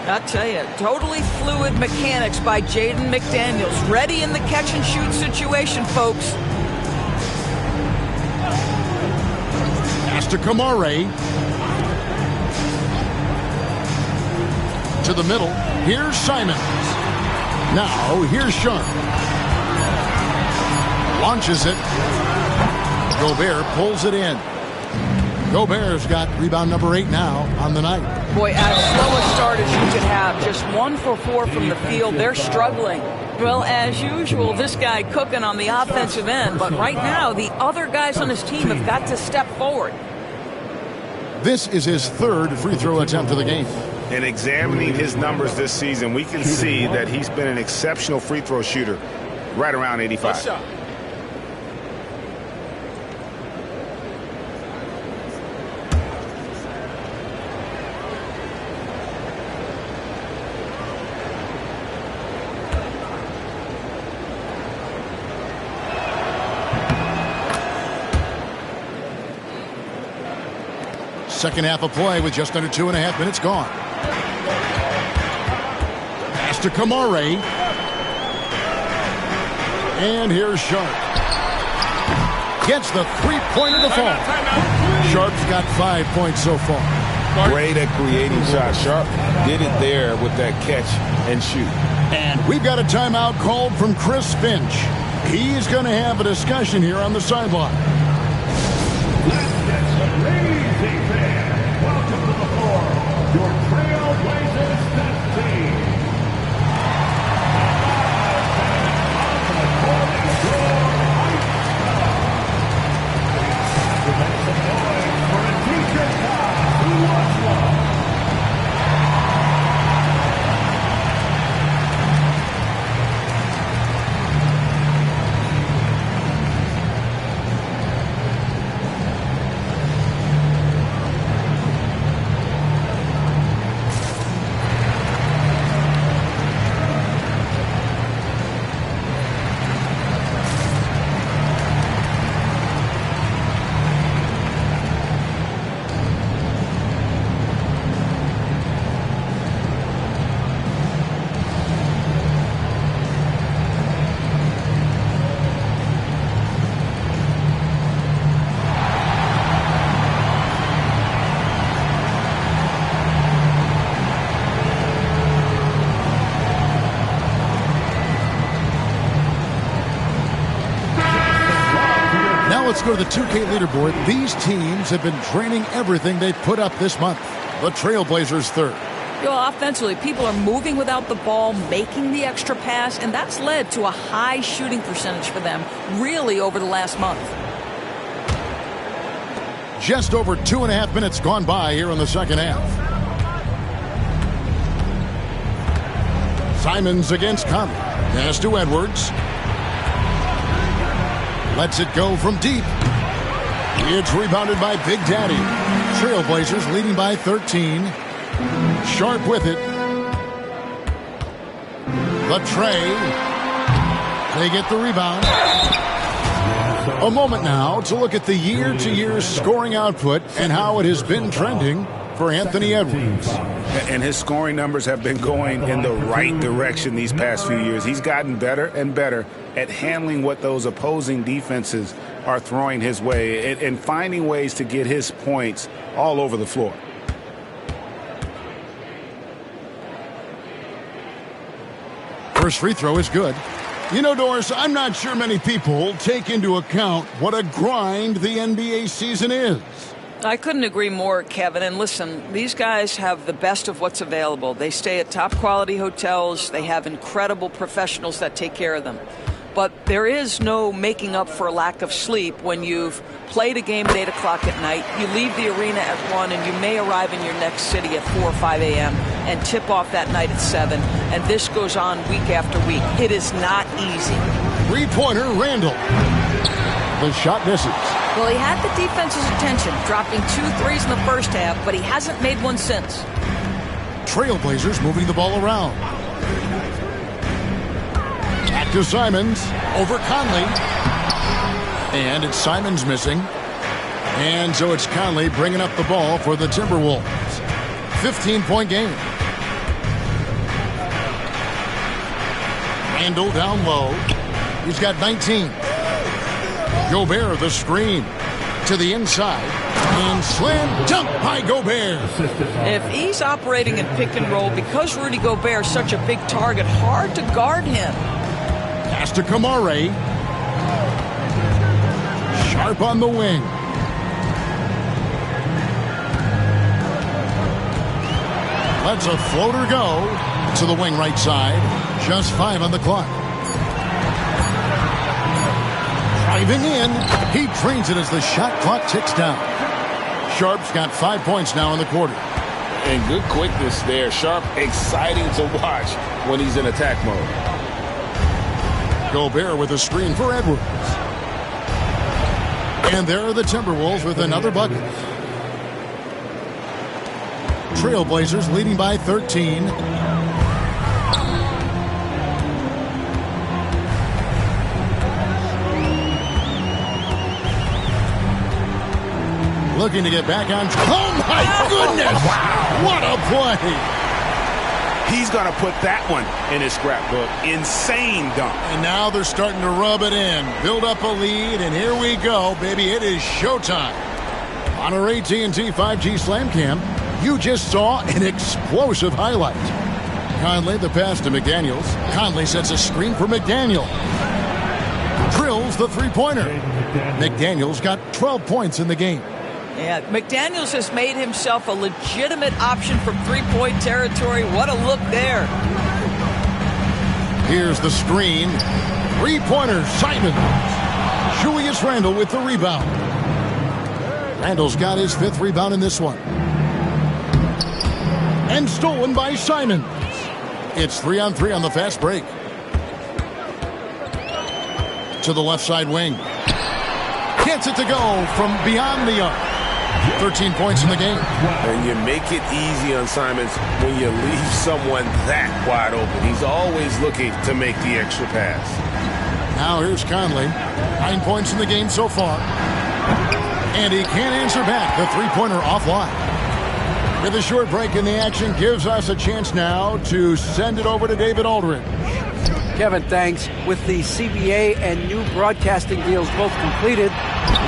Speaker 3: I'll tell you, totally fluid mechanics by Jaden McDaniels. Ready in the catch-and-shoot situation, folks.
Speaker 1: Pass to Kamare. To the middle. Here's Simons. Now, here's Sharp. Launches it. Gobert pulls it in. Gobert's got rebound number 8 now on the night.
Speaker 3: Boy, as slow a start as you could have. Just 1 for 4 from the field. They're struggling. Well, as usual, this guy cooking on the offensive end. But right now, the other guys on his team have got to step forward.
Speaker 1: This is his 3rd free throw attempt of the game.
Speaker 4: And examining his numbers this season, we can see that he's been an exceptional free throw shooter, right around 85.
Speaker 1: Second half of play with just under 2.5 minutes gone. Pass to Kamare. And here's Sharp. Gets the three-pointer to fall. Sharp's got 5 points so far.
Speaker 4: Great at creating shots. Sharp did it there with that catch and shoot.
Speaker 1: And we've got a timeout called from Chris Finch. He's going to have a discussion here on the sideline.
Speaker 7: Welcome to the floor, your Trailblazers team. Make some noise for a teacher who wants one.
Speaker 1: Let's go to the 2K leaderboard. These teams have been draining everything they put up this month. The Trailblazers 3rd.
Speaker 3: Well, offensively, people are moving without the ball, making the extra pass, and that's led to a high shooting percentage for them, really, over the last month.
Speaker 1: Just over 2.5 minutes gone by here in the second half. Simons against Conley. Pass to Edwards. Lets it go from deep. It's rebounded by Big Daddy. Trailblazers leading by 13. Sharp with it. The tray. They get the rebound. A moment now to look at the year-to-year scoring output and how it has been trending for Anthony Edwards.
Speaker 2: And his scoring numbers have been going in the right direction these past few years. He's gotten better and better at handling what those opposing defenses are throwing his way and finding ways to get his points all over the floor.
Speaker 1: First free throw is good. You know, Doris, I'm not sure many people take into account what a grind the NBA season is.
Speaker 3: I couldn't agree more, Kevin. And listen, these guys have the best of what's available. They stay at top quality hotels. They have incredible professionals that take care of them. But there is no making up for a lack of sleep when you've played a game at 8 o'clock at night, you leave the arena at 1, and you may arrive in your next city at 4 or 5 a.m. and tip off that night at 7. And this goes on week after week. It is not easy.
Speaker 1: Three-pointer, Randall. The shot misses.
Speaker 3: Well, he had the defense's attention, dropping 2 threes in the first half, but he hasn't made one since.
Speaker 1: Trailblazers moving the ball around. Back to Simons. Over Conley. And it's Simons missing. And so it's Conley bringing up the ball for the Timberwolves. 15-point game. Randall down low. He's got 19. Gobert, the screen to the inside. And slam dunk by Gobert.
Speaker 3: If he's operating in pick and roll, because Rudy Gobert is such a big target, hard to guard him.
Speaker 1: Pass to Kamare. Sharp on the wing. Lets a floater go to the wing right side. Just 5 on the clock. Driving in. He trains it as the shot clock ticks down. Sharp's got 5 points now in the quarter.
Speaker 2: And good quickness there. Sharp, exciting to watch when he's in attack mode.
Speaker 1: Gobert with a screen for Edwards. And there are the Timberwolves with another bucket. Trailblazers leading by 13. Looking to get back on. Oh, my goodness! Wow. What a play!
Speaker 4: He's going to put that one in his scrapbook. Insane dunk.
Speaker 1: And now they're starting to rub it in. Build up a lead, and here we go, baby. It is showtime. On our AT&T 5G Slam Cam, you just saw an explosive highlight. Conley, the pass to McDaniels. Conley sets a screen for McDaniel. Drills the three-pointer. McDaniels got 12 points in the game.
Speaker 3: Yeah, McDaniels has made himself a legitimate option from three-point territory. What a look there.
Speaker 1: Here's the screen. Three-pointer, Simons. Julius Randle with the rebound. Randle's got his 5th rebound in this one. And stolen by Simons. It's 3-on-3 on the fast break. To the left side wing. Gets it to go from beyond the arc. 13 points in the game.
Speaker 4: And you make it easy on Simons when you leave someone that wide open. He's always looking to make the extra pass.
Speaker 1: Now here's Conley. 9 points in the game so far. And he can't answer back. The three-pointer offline. With a short break in the action, gives us a chance now to send it over to David Aldridge.
Speaker 6: Kevin, thanks. With the CBA and new broadcasting deals both completed,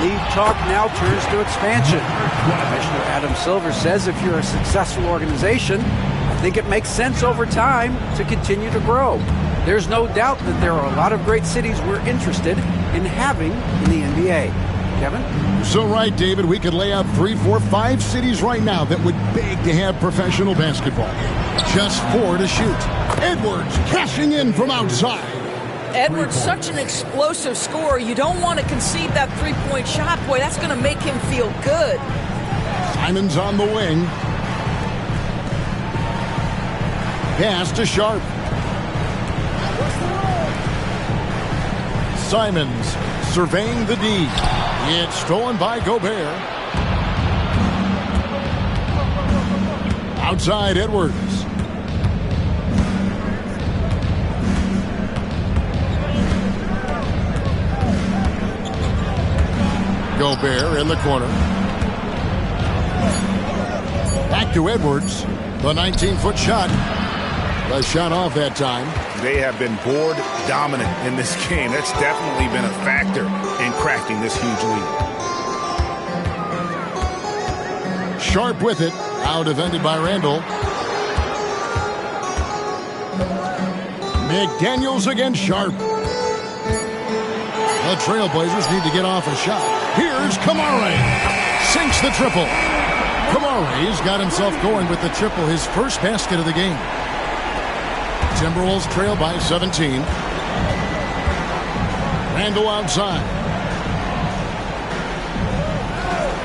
Speaker 6: league talk now turns to expansion. Commissioner Adam Silver says if you're a successful organization, I think it makes sense over time to continue to grow. There's no doubt that there are a lot of great cities we're interested in having in the NBA. Kevin?
Speaker 1: So right, David, we could lay out 3, 4, 5 cities right now that would beg to have professional basketball. Just 4 to shoot. Edwards cashing in from outside.
Speaker 3: Edwards, such an explosive scorer. You don't want to concede that three-point shot. Boy, that's going to make him feel good.
Speaker 1: Simons on the wing. Pass to Sharp. Simons surveying the D. It's stolen by Gobert. Outside Edwards. Gobert in the corner. Back to Edwards. The 19-foot shot. The shot off that time.
Speaker 2: They have been board dominant in this game. That's definitely been a factor in cracking this huge lead.
Speaker 1: Sharp with it. Now defended by Randall. McDaniels against Sharp. The Trailblazers need to get off a shot. Here's Kamara. Sinks the triple. Kamara's got himself going with the triple, his first basket of the game. Timberwolves trail by 17. Randall outside.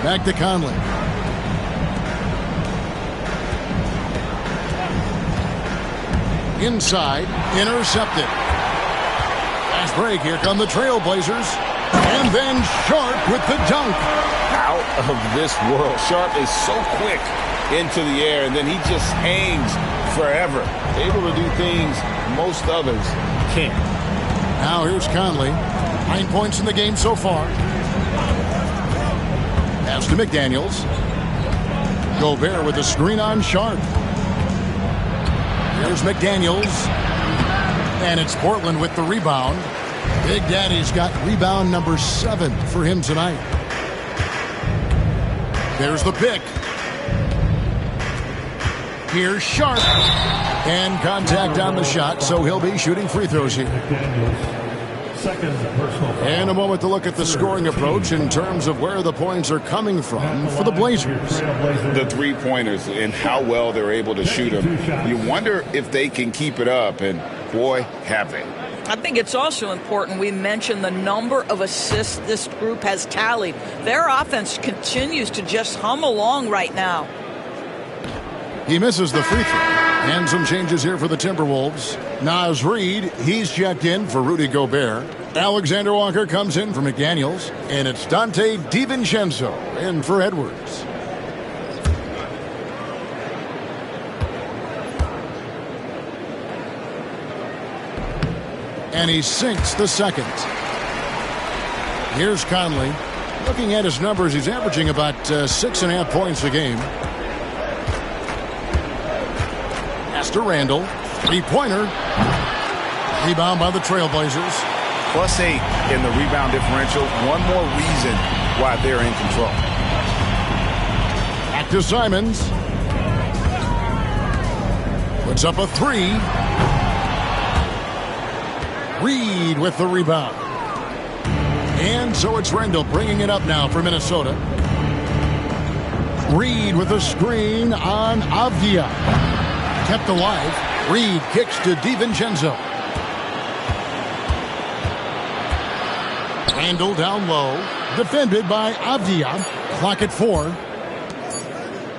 Speaker 1: Back to Conley. Inside, intercepted. Fast break, here come the Trailblazers. And then Sharp with the dunk.
Speaker 2: Out of this world. Sharp is so quick into the air, and then he just hangs forever. Able to do things most others can't.
Speaker 1: Now here's Conley. 9 points in the game so far. Pass to McDaniels. Gobert with the screen on Sharp. Here's McDaniels. And it's Portland with the rebound. Big Daddy's got rebound number 7 for him tonight. There's the pick. Here's Sharp. And contact on the shot, so he'll be shooting free throws here. And a moment to look at the scoring approach in terms of where the points are coming from for the Blazers.
Speaker 2: The three-pointers and how well they're able to shoot them. You wonder if they can keep it up, and boy, have they.
Speaker 3: I think it's also important we mention the number of assists this group has tallied. Their offense continues to just hum along right now.
Speaker 1: He misses the free throw. And some changes here for the Timberwolves. Naz Reid, he's checked in for Rudy Gobert. Alexander Walker comes in for McDaniels. And it's Dante DiVincenzo in for Edwards. And he sinks the second. Here's Conley. Looking at his numbers, he's averaging about 6.5 points a game. To Randall. Three-pointer. Rebound by the Trailblazers.
Speaker 2: +8 in the rebound differential. One more reason why they're in control.
Speaker 1: Back to Simons. Puts up a 3. Reid with the rebound. And so it's Randall bringing it up now for Minnesota. Reid with a screen on Avdia. Kept alive. Reid kicks to DiVincenzo. Randall down low. Defended by Avdia. Clock at 4.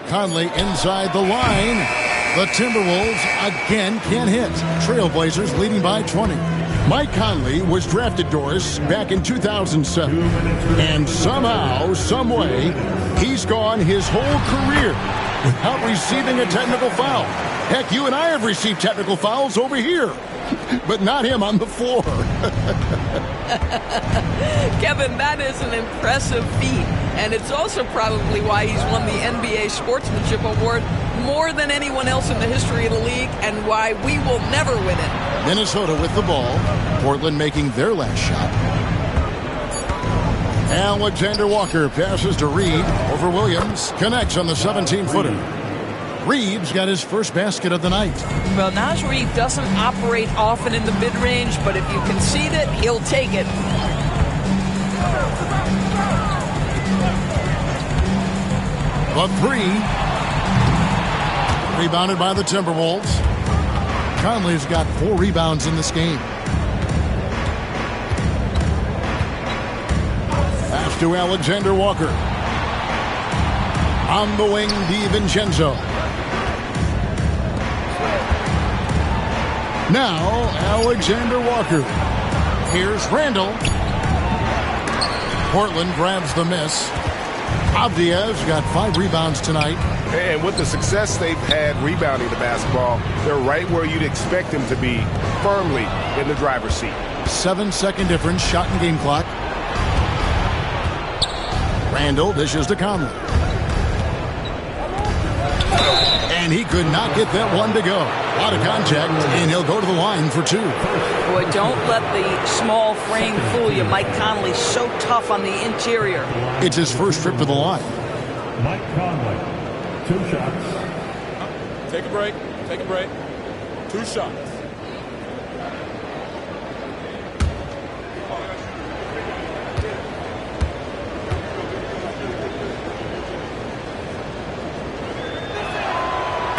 Speaker 1: Conley inside the line. The Timberwolves again can't hit. Trailblazers leading by 20. Mike Conley was drafted, Doris, back in 2007. And somehow, someway, he's gone his whole career without receiving a technical foul. Heck, you and I have received technical fouls over here, but not him on the floor.
Speaker 3: Kevin, that is an impressive feat, and it's also probably why he's won the NBA Sportsmanship Award more than anyone else in the history of the league, and why we will never win it.
Speaker 1: Minnesota with the ball. Portland making their last shot. Alexander Walker passes to Reid over Williams. Connects on the 17-footer. Reid's got his first basket of the night.
Speaker 3: Well, Naz Reid doesn't operate often in the mid-range, but if you concede it, he'll take it.
Speaker 1: The 3. Rebounded by the Timberwolves. Conley's got 4 rebounds in this game. Pass to Alexander Walker. On the wing, DiVincenzo. Now, Alexander Walker. Here's Randall. Portland grabs the miss. Avdia's got 5 rebounds tonight.
Speaker 4: And with the success they've had rebounding the basketball, they're right where you'd expect them to be, firmly in the driver's seat.
Speaker 1: 7-second difference, shot and game clock. Randall dishes to Conley. And he could not get that one to go. A lot of contact, and he'll go to the line for 2.
Speaker 3: Boy, don't let the small frame fool you. Mike Conley's so tough on the interior.
Speaker 1: It's his first trip to the line.
Speaker 7: Mike Conley, 2 shots.
Speaker 10: Take a break. Take a break. 2 shots.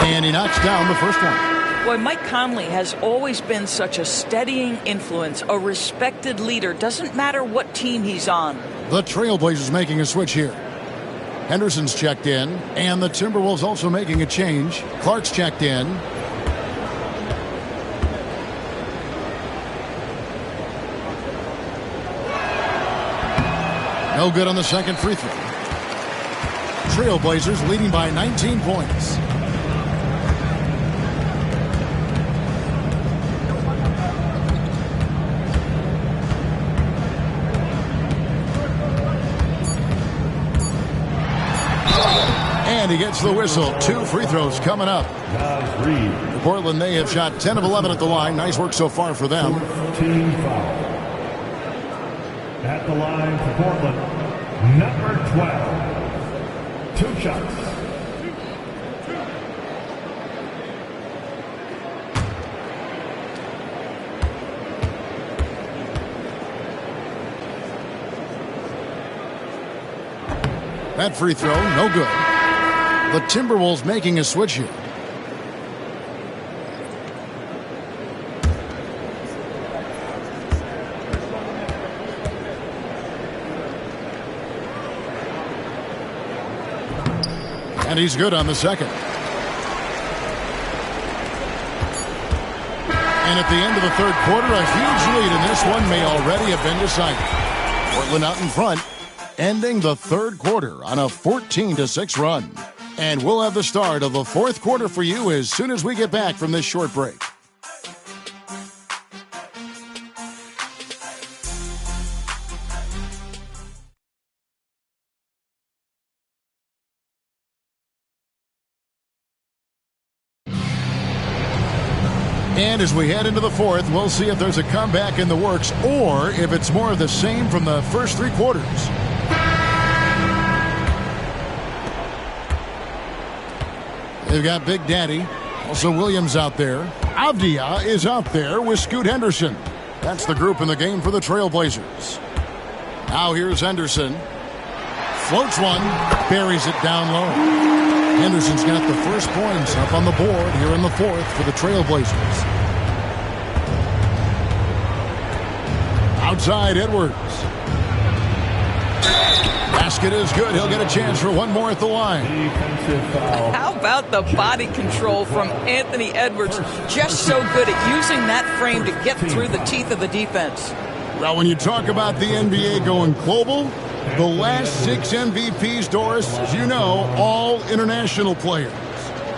Speaker 1: And he knocks down the first one.
Speaker 3: Boy, Mike Conley has always been such a steadying influence, a respected leader. Doesn't matter what team he's on.
Speaker 1: The Trailblazers making a switch here. Henderson's checked in, and the Timberwolves also making a change. Clark's checked in. No good on the second free throw. Trailblazers leading by 19 points. And he gets the whistle. 2 free throws coming up. Portland, they have shot 10 of 11 at the line. Nice work so far for them.
Speaker 7: Team foul. At the line for Portland, number 12. 2 shots.
Speaker 1: That free throw, no good. The Timberwolves making a switch here. And he's good on the second. And at the end of the third quarter, a huge lead, and this one may already have been decided. Portland out in front, ending the third quarter on a 14-6 run. And we'll have the start of the fourth quarter for you as soon as we get back from this short break. And as we head into the fourth, we'll see if there's a comeback in the works or if it's more of the same from the first 3 quarters. They've got Big Daddy, also Williams out there. Avdia is out there with Scoot Henderson. That's the group in the game for the Trailblazers. Now here's Henderson. Floats one, buries it down low. Henderson's got the first points up on the board here in the fourth for the Trailblazers. Outside Edwards. Basket is good. He'll get a chance for one more at the line.
Speaker 3: How about the body control from Anthony Edwards? Just so good at using that frame to get through the teeth of the defense.
Speaker 1: Well, when you talk about the NBA going global, the last 6 MVPs, Doris, as you know, all international players.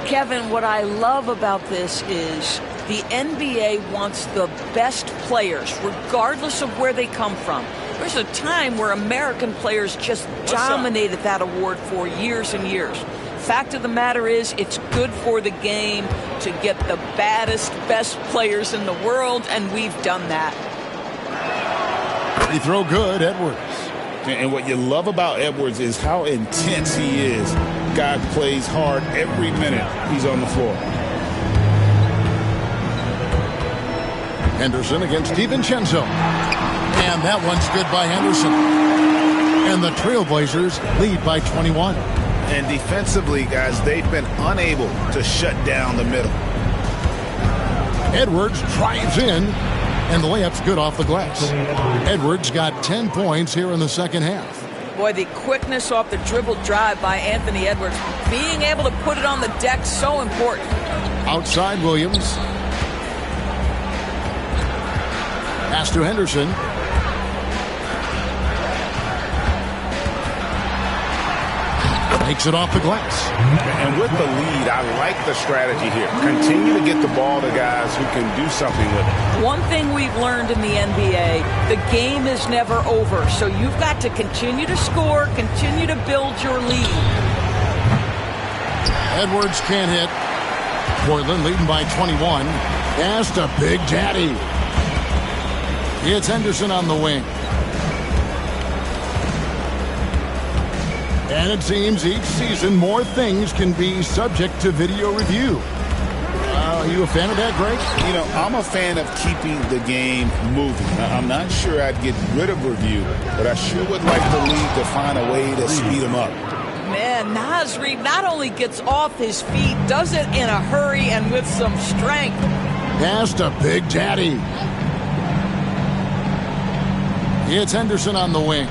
Speaker 3: Kevin, what I love about this is the NBA wants the best players, regardless of where they come from. There's a time where American players just dominated that award for years and years. Fact of the matter is, it's good for the game to get the baddest, best players in the world, and we've done that.
Speaker 1: Free throw good, Edwards.
Speaker 2: And what you love about Edwards is how intense he is. Guy plays hard every minute he's on the floor.
Speaker 1: Henderson against DiVincenzo. And that one's good by Henderson. And the Trailblazers lead by 21.
Speaker 2: And defensively, guys, they've been unable to shut down the middle.
Speaker 1: Edwards drives in, and the layup's good off the glass. Edwards got 10 points here in the second half.
Speaker 3: Boy, the quickness off the dribble drive by Anthony Edwards. Being able to put it on the deck, so important.
Speaker 1: Outside Williams. Pass to Henderson. Takes it off the glass.
Speaker 4: And with the lead, I like the strategy here. Continue to get the ball to guys who can do something with it.
Speaker 3: One thing we've learned in the NBA, the game is never over. So you've got to continue to score, continue to build your lead.
Speaker 1: Edwards can't hit. Portland leading by 21. Pass to Big Daddy. It's Henderson on the wing. And it seems each season more things can be subject to video review. Are you a fan of that, Greg?
Speaker 2: You know, I'm a fan of keeping the game moving. I'm not sure I'd get rid of review, but I sure would like the league to find a way to speed them up.
Speaker 3: Man, Naz Reid not only gets off his feet, does it in a hurry and with some strength.
Speaker 1: Pass to Big Daddy. It's Henderson on the wing.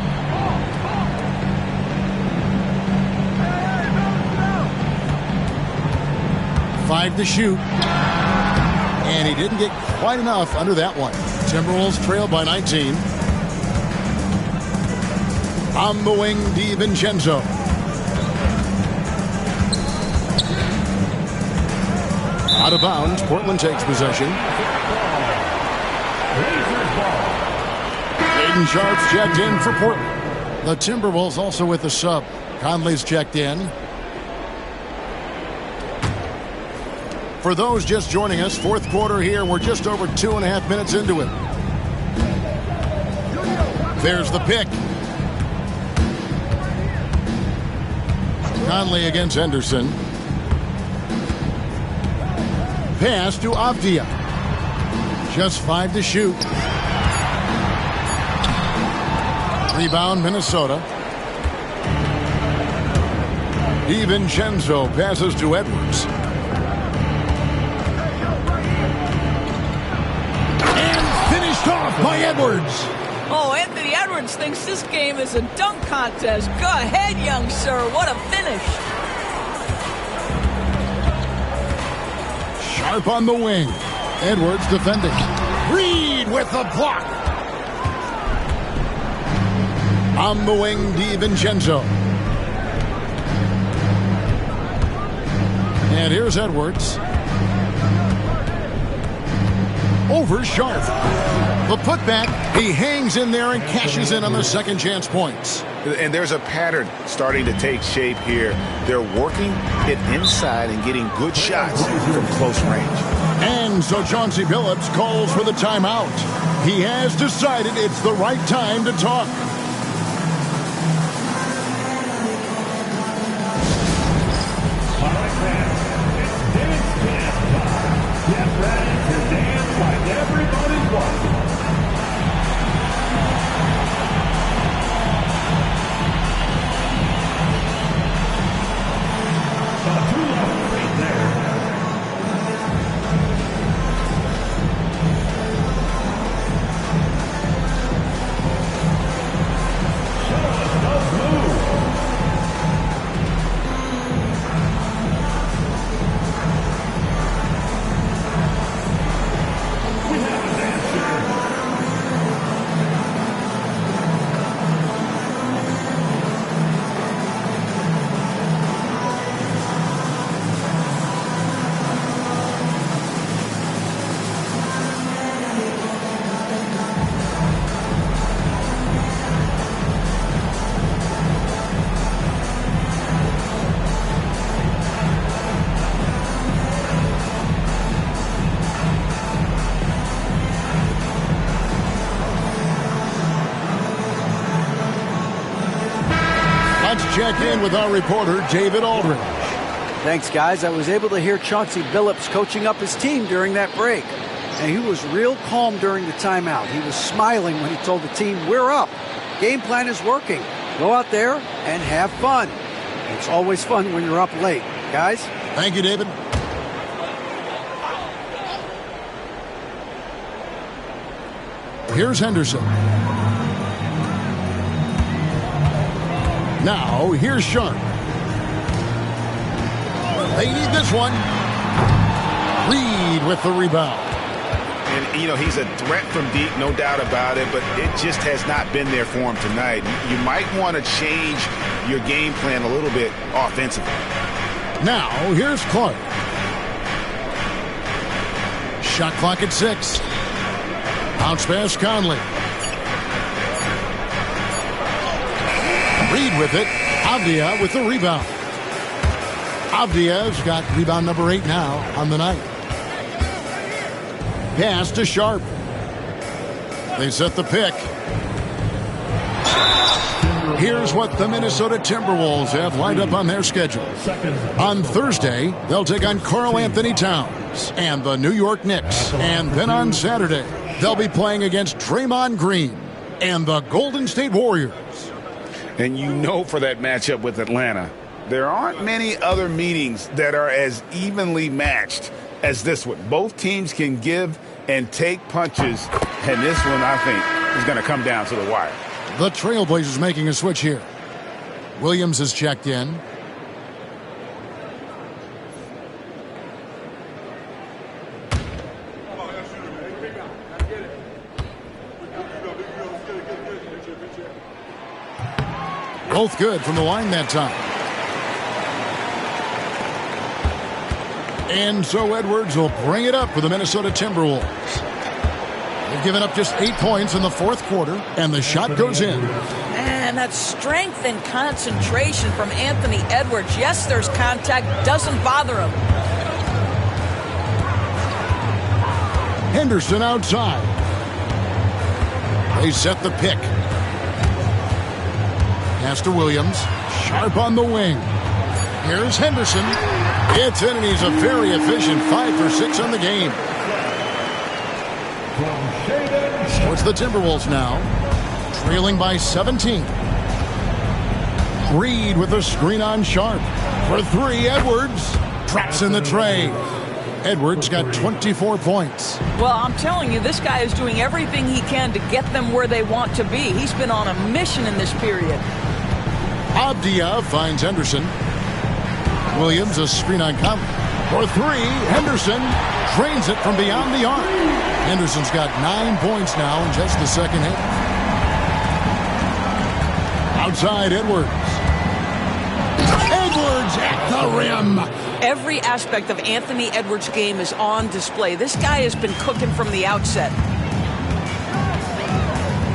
Speaker 1: Five to shoot. And he didn't get quite enough under that one. Timberwolves trail by 19. On the wing, DiVincenzo. Out of bounds, Portland takes possession. Aiden Sharp's checked in for Portland. The Timberwolves also with a sub. Conley's checked in. For those just joining us, fourth quarter here. We're just over 2.5 minutes into it. There's the pick. Conley against Henderson. Pass to Avdia. Just 5 to shoot. Rebound, Minnesota. DiVincenzo passes to Edwards. Off by Edwards.
Speaker 3: Oh, Anthony Edwards thinks this game is a dunk contest. Go ahead, young sir. What a finish.
Speaker 1: Sharp on the wing. Edwards defending. Reed with the block. On the wing, DiVincenzo. And here's Edwards. Over Sharp. The putback, he hangs in there and cashes in on the second chance points.
Speaker 2: And there's a pattern starting to take shape here. They're working it inside and getting good shots from close range.
Speaker 1: And so Chauncey Billups calls for the timeout. He has decided it's the right time to talk.
Speaker 7: Get ready to dance like everybody's watching.
Speaker 1: Check in with our reporter, David Aldridge.
Speaker 6: Thanks, guys. I was able to hear Chauncey Billups coaching up his team during that break. And he was real calm during the timeout. He was smiling when he told the team, we're up. Game plan is working. Go out there and have fun. It's always fun when you're up late. Guys?
Speaker 1: Thank you, David. Here's Henderson. Now, here's Sharp. They need this one. Reed with the rebound.
Speaker 4: And, you know, he's a threat from deep, no doubt about it, but it just has not been there for him tonight. You might want to change your game plan a little bit offensively.
Speaker 1: Now, here's Clark. Shot clock at 6. Bounce pass, Conley. Reed with it. Avdia with the rebound. Avdia's got rebound number 8 now on the night. Pass to Sharp. They set the pick. Here's what the Minnesota Timberwolves have lined up on their schedule. On Thursday, they'll take on Karl Anthony Towns and the New York Knicks. And then on Saturday, they'll be playing against Draymond Green and the Golden State Warriors.
Speaker 2: And you know, for that matchup with Atlanta, there aren't many other meetings that are as evenly matched as this one. Both teams can give and take punches, and this one, I think, is going to come down to the wire.
Speaker 1: The Trailblazers making a switch here. Williams is checked in. Both good from the line that time. And so Edwards will bring it up for the Minnesota Timberwolves. They've given up just 8 points in the fourth quarter, and the shot goes in.
Speaker 3: Man, that strength and concentration from Anthony Edwards. Yes, there's contact. Doesn't bother him.
Speaker 1: Henderson outside. They set the pick. Pass to Williams. Sharp on the wing. Here's Henderson. It's in, and he's a very efficient 5 for 6 on the game. So it's the Timberwolves now, trailing by 17. Reed with a screen on Sharp. For 3, Edwards traps in the tray. Edwards got 24 points.
Speaker 3: Well, I'm telling you, this guy is doing everything he can to get them where they want to be. He's been on a mission in this period.
Speaker 1: Avdia finds Henderson. Williams a screen on Conley. For 3, Henderson drains it from beyond the arc. Henderson's got 9 points now in just the second half. Outside, Edwards. Edwards at the rim.
Speaker 3: Every aspect of Anthony Edwards' game is on display. This guy has been cooking from the outset.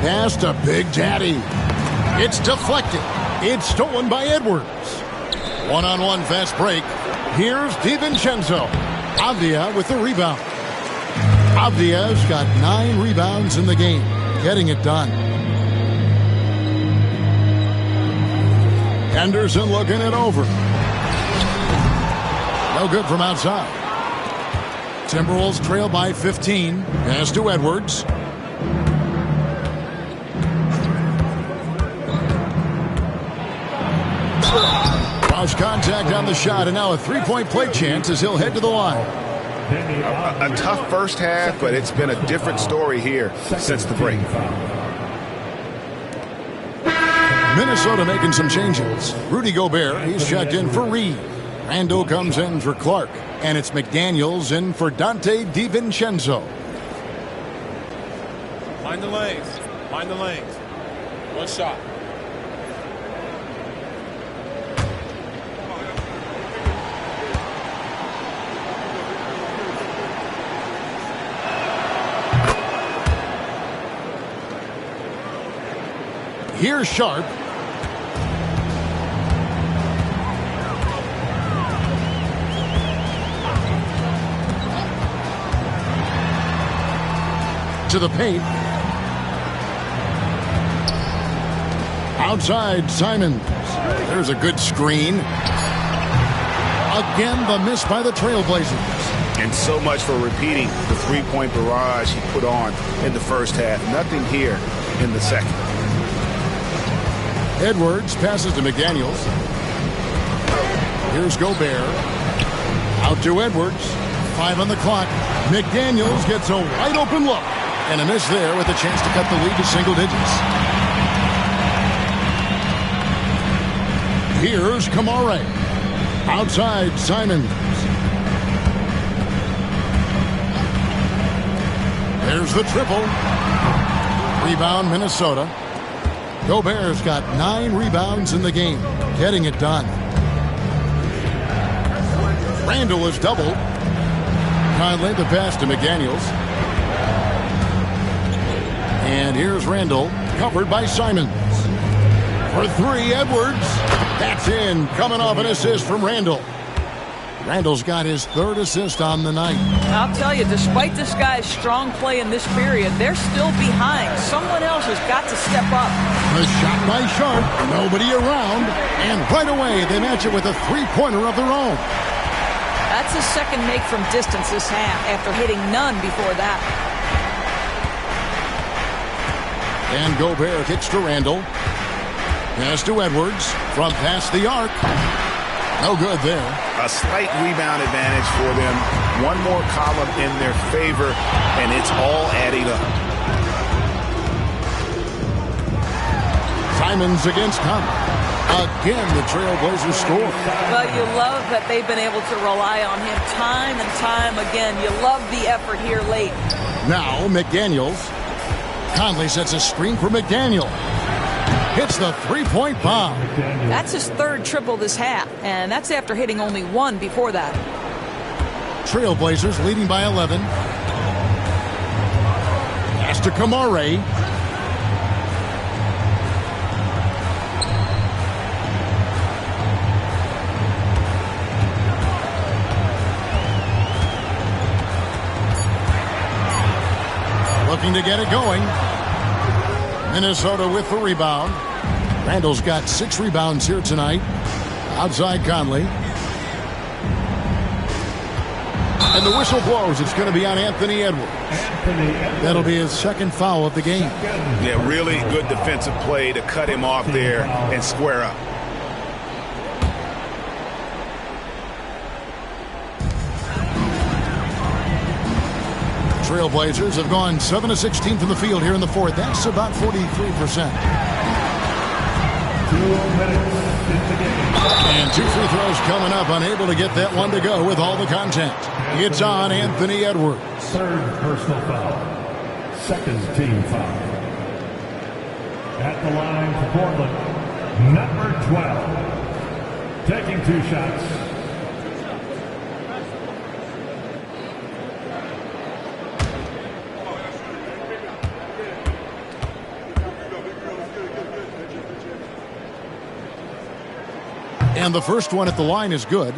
Speaker 1: Pass to Big Daddy. It's deflected. It's stolen by Edwards. One-on-one fast break. Here's DiVincenzo. Avdia with the rebound. Avdia's got 9 rebounds in the game, getting it done. Henderson looking it over. No good from outside. Timberwolves trail by 15. Pass to Edwards. Cross contact on the shot, and now a three-point play chance as he'll head to the line.
Speaker 4: A tough first half, but it's been a different story here since the break.
Speaker 1: Minnesota making some changes. Rudy Gobert, he's checked in for Reed. Randall comes in for Clark. And it's McDaniels in for Dante DiVincenzo.
Speaker 10: Mind the lanes. Mind the lanes. One shot.
Speaker 1: Here's Sharp. To the paint. Outside, Simons. There's a good screen. Again, the miss by the Trailblazers.
Speaker 4: And so much for repeating the three-point barrage he put on in the first half. Nothing here in the second.
Speaker 1: Edwards passes to McDaniels. Here's Gobert. Out to Edwards. 5 on the clock. McDaniels gets a wide open look. And a miss there with a chance to cut the lead to single digits. Here's Kamare. Outside, Simons. There's the triple. Rebound, Minnesota. Gobert's got 9 rebounds in the game, getting it done. Randall is doubled. Conley the pass to McDaniels. And here's Randall, covered by Simons. For 3, Edwards. That's in, coming off an assist from Randall. Randall's got his 3rd assist on the night.
Speaker 3: I'll tell you, despite this guy's strong play in this period, they're still behind. Someone else has got to step up.
Speaker 1: The shot by Sharp, nobody around, and right away they match it with a 3-pointer of their own.
Speaker 3: That's his second make from distance this half after hitting none before that.
Speaker 1: And Gobert kicks to Randall. Pass to Edwards from past the arc. No good there.
Speaker 4: A slight rebound advantage for them. One more column in their favor, and it's all adding up.
Speaker 1: Simons against Conley. Again, the Trailblazers score.
Speaker 3: Well, you love that they've been able to rely on him time and time again. You love the effort here late.
Speaker 1: Now, McDaniels. Conley sets a screen for McDaniel. Hits the 3-point bomb.
Speaker 3: That's his 3rd triple this half, and that's after hitting only 1 before that.
Speaker 1: Trailblazers leading by 11. Pass to Kamare. Looking to get it going. Minnesota with the rebound. Randall's got 6 rebounds here tonight. Outside Conley. And the whistle blows. It's going to be on Anthony Edwards. That'll be his 2nd foul of the game.
Speaker 4: Yeah, really good defensive play to cut him off there and square up.
Speaker 1: Trailblazers have gone 7 of 16 from the field here in the 4th. That's about 43%.
Speaker 7: 2 minutes in the game.
Speaker 1: And 2 free throws coming up. Unable to get that one to go with all the contact. It's on Anthony Edwards.
Speaker 7: 3rd personal foul. 2nd team foul. At the line for Portland, number 12. Taking 2 shots.
Speaker 1: And the first one at the line is good.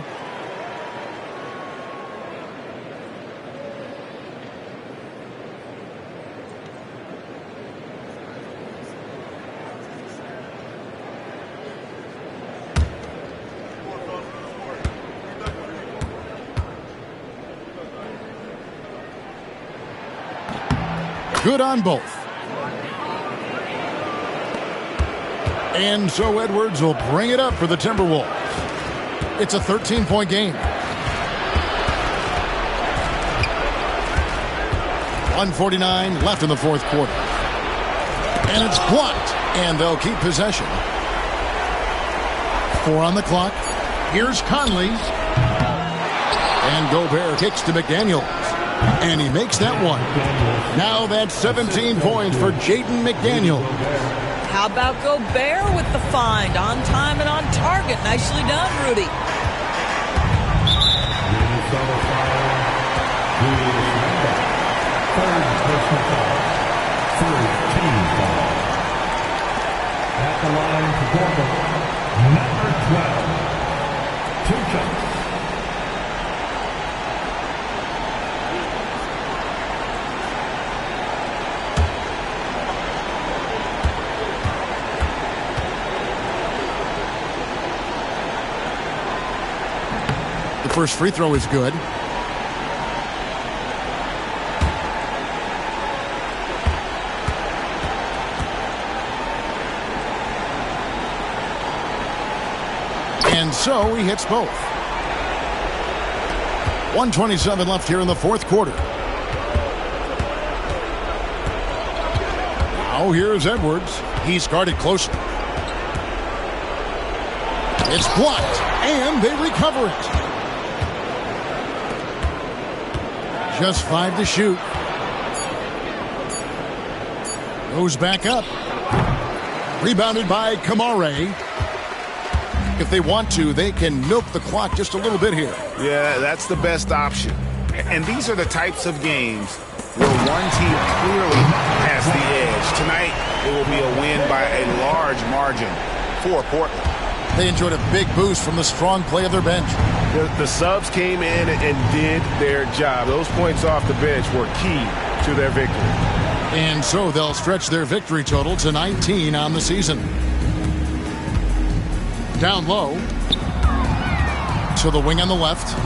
Speaker 1: Good on both. And so Edwards will bring it up for the Timberwolves. It's a 13-point game. 1:49 left in the 4th quarter. And it's blocked. And they'll keep possession. 4 on the clock. Here's Conley. And Gobert kicks to McDaniels. And he makes that one. Now that's 17 points for Jaden McDaniels.
Speaker 3: How about Gobert with the find? On time and on target. Nicely done, Rudy.
Speaker 7: Minnesota foul. Third personal foul. 3rd team foul. At the line for Portland, number 12. 2 shots.
Speaker 1: The first free throw is good. And so he hits both. 1:27 left here in the 4th quarter. Now here's Edwards. He's guarded closely. It's blocked, and they recover it. Just 5 to shoot. Goes back up. Rebounded by Kamare. If they want to, they can milk the clock just a little bit here.
Speaker 4: Yeah, that's the best option. And these are the types of games where one team clearly has the edge. Tonight, it will be a win by a large margin for Portland.
Speaker 1: They enjoyed a big boost from the strong play of their bench.
Speaker 4: The subs came in and did their job. Those points off the bench were key to their victory.
Speaker 1: And so they'll stretch their victory total to 19 on the season. Down low. To the wing on the left.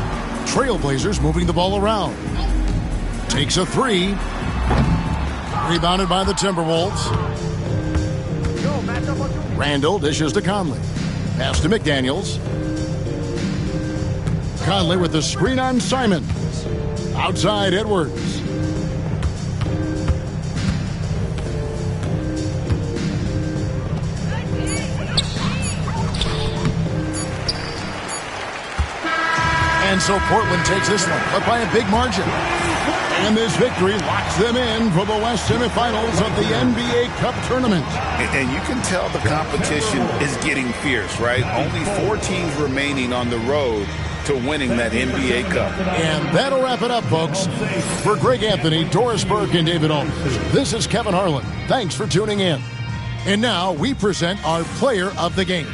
Speaker 1: Trailblazers moving the ball around. Takes a three. Rebounded by the Timberwolves. Randall dishes to Conley. Pass to McDaniels. Conley with the screen on Simon. Outside Edwards. And so Portland takes this one, but by a big margin. And this victory locks them in for the West semifinals of the NBA Cup tournament.
Speaker 2: And you can tell the competition is getting fierce, right? Only 4 teams remaining on the road to winning that NBA Cup.
Speaker 1: And that'll wrap it up, folks. For Greg Anthony, Doris Burke, and David Owens, this is Kevin Harlan. Thanks for tuning in. And now we present our player of the game.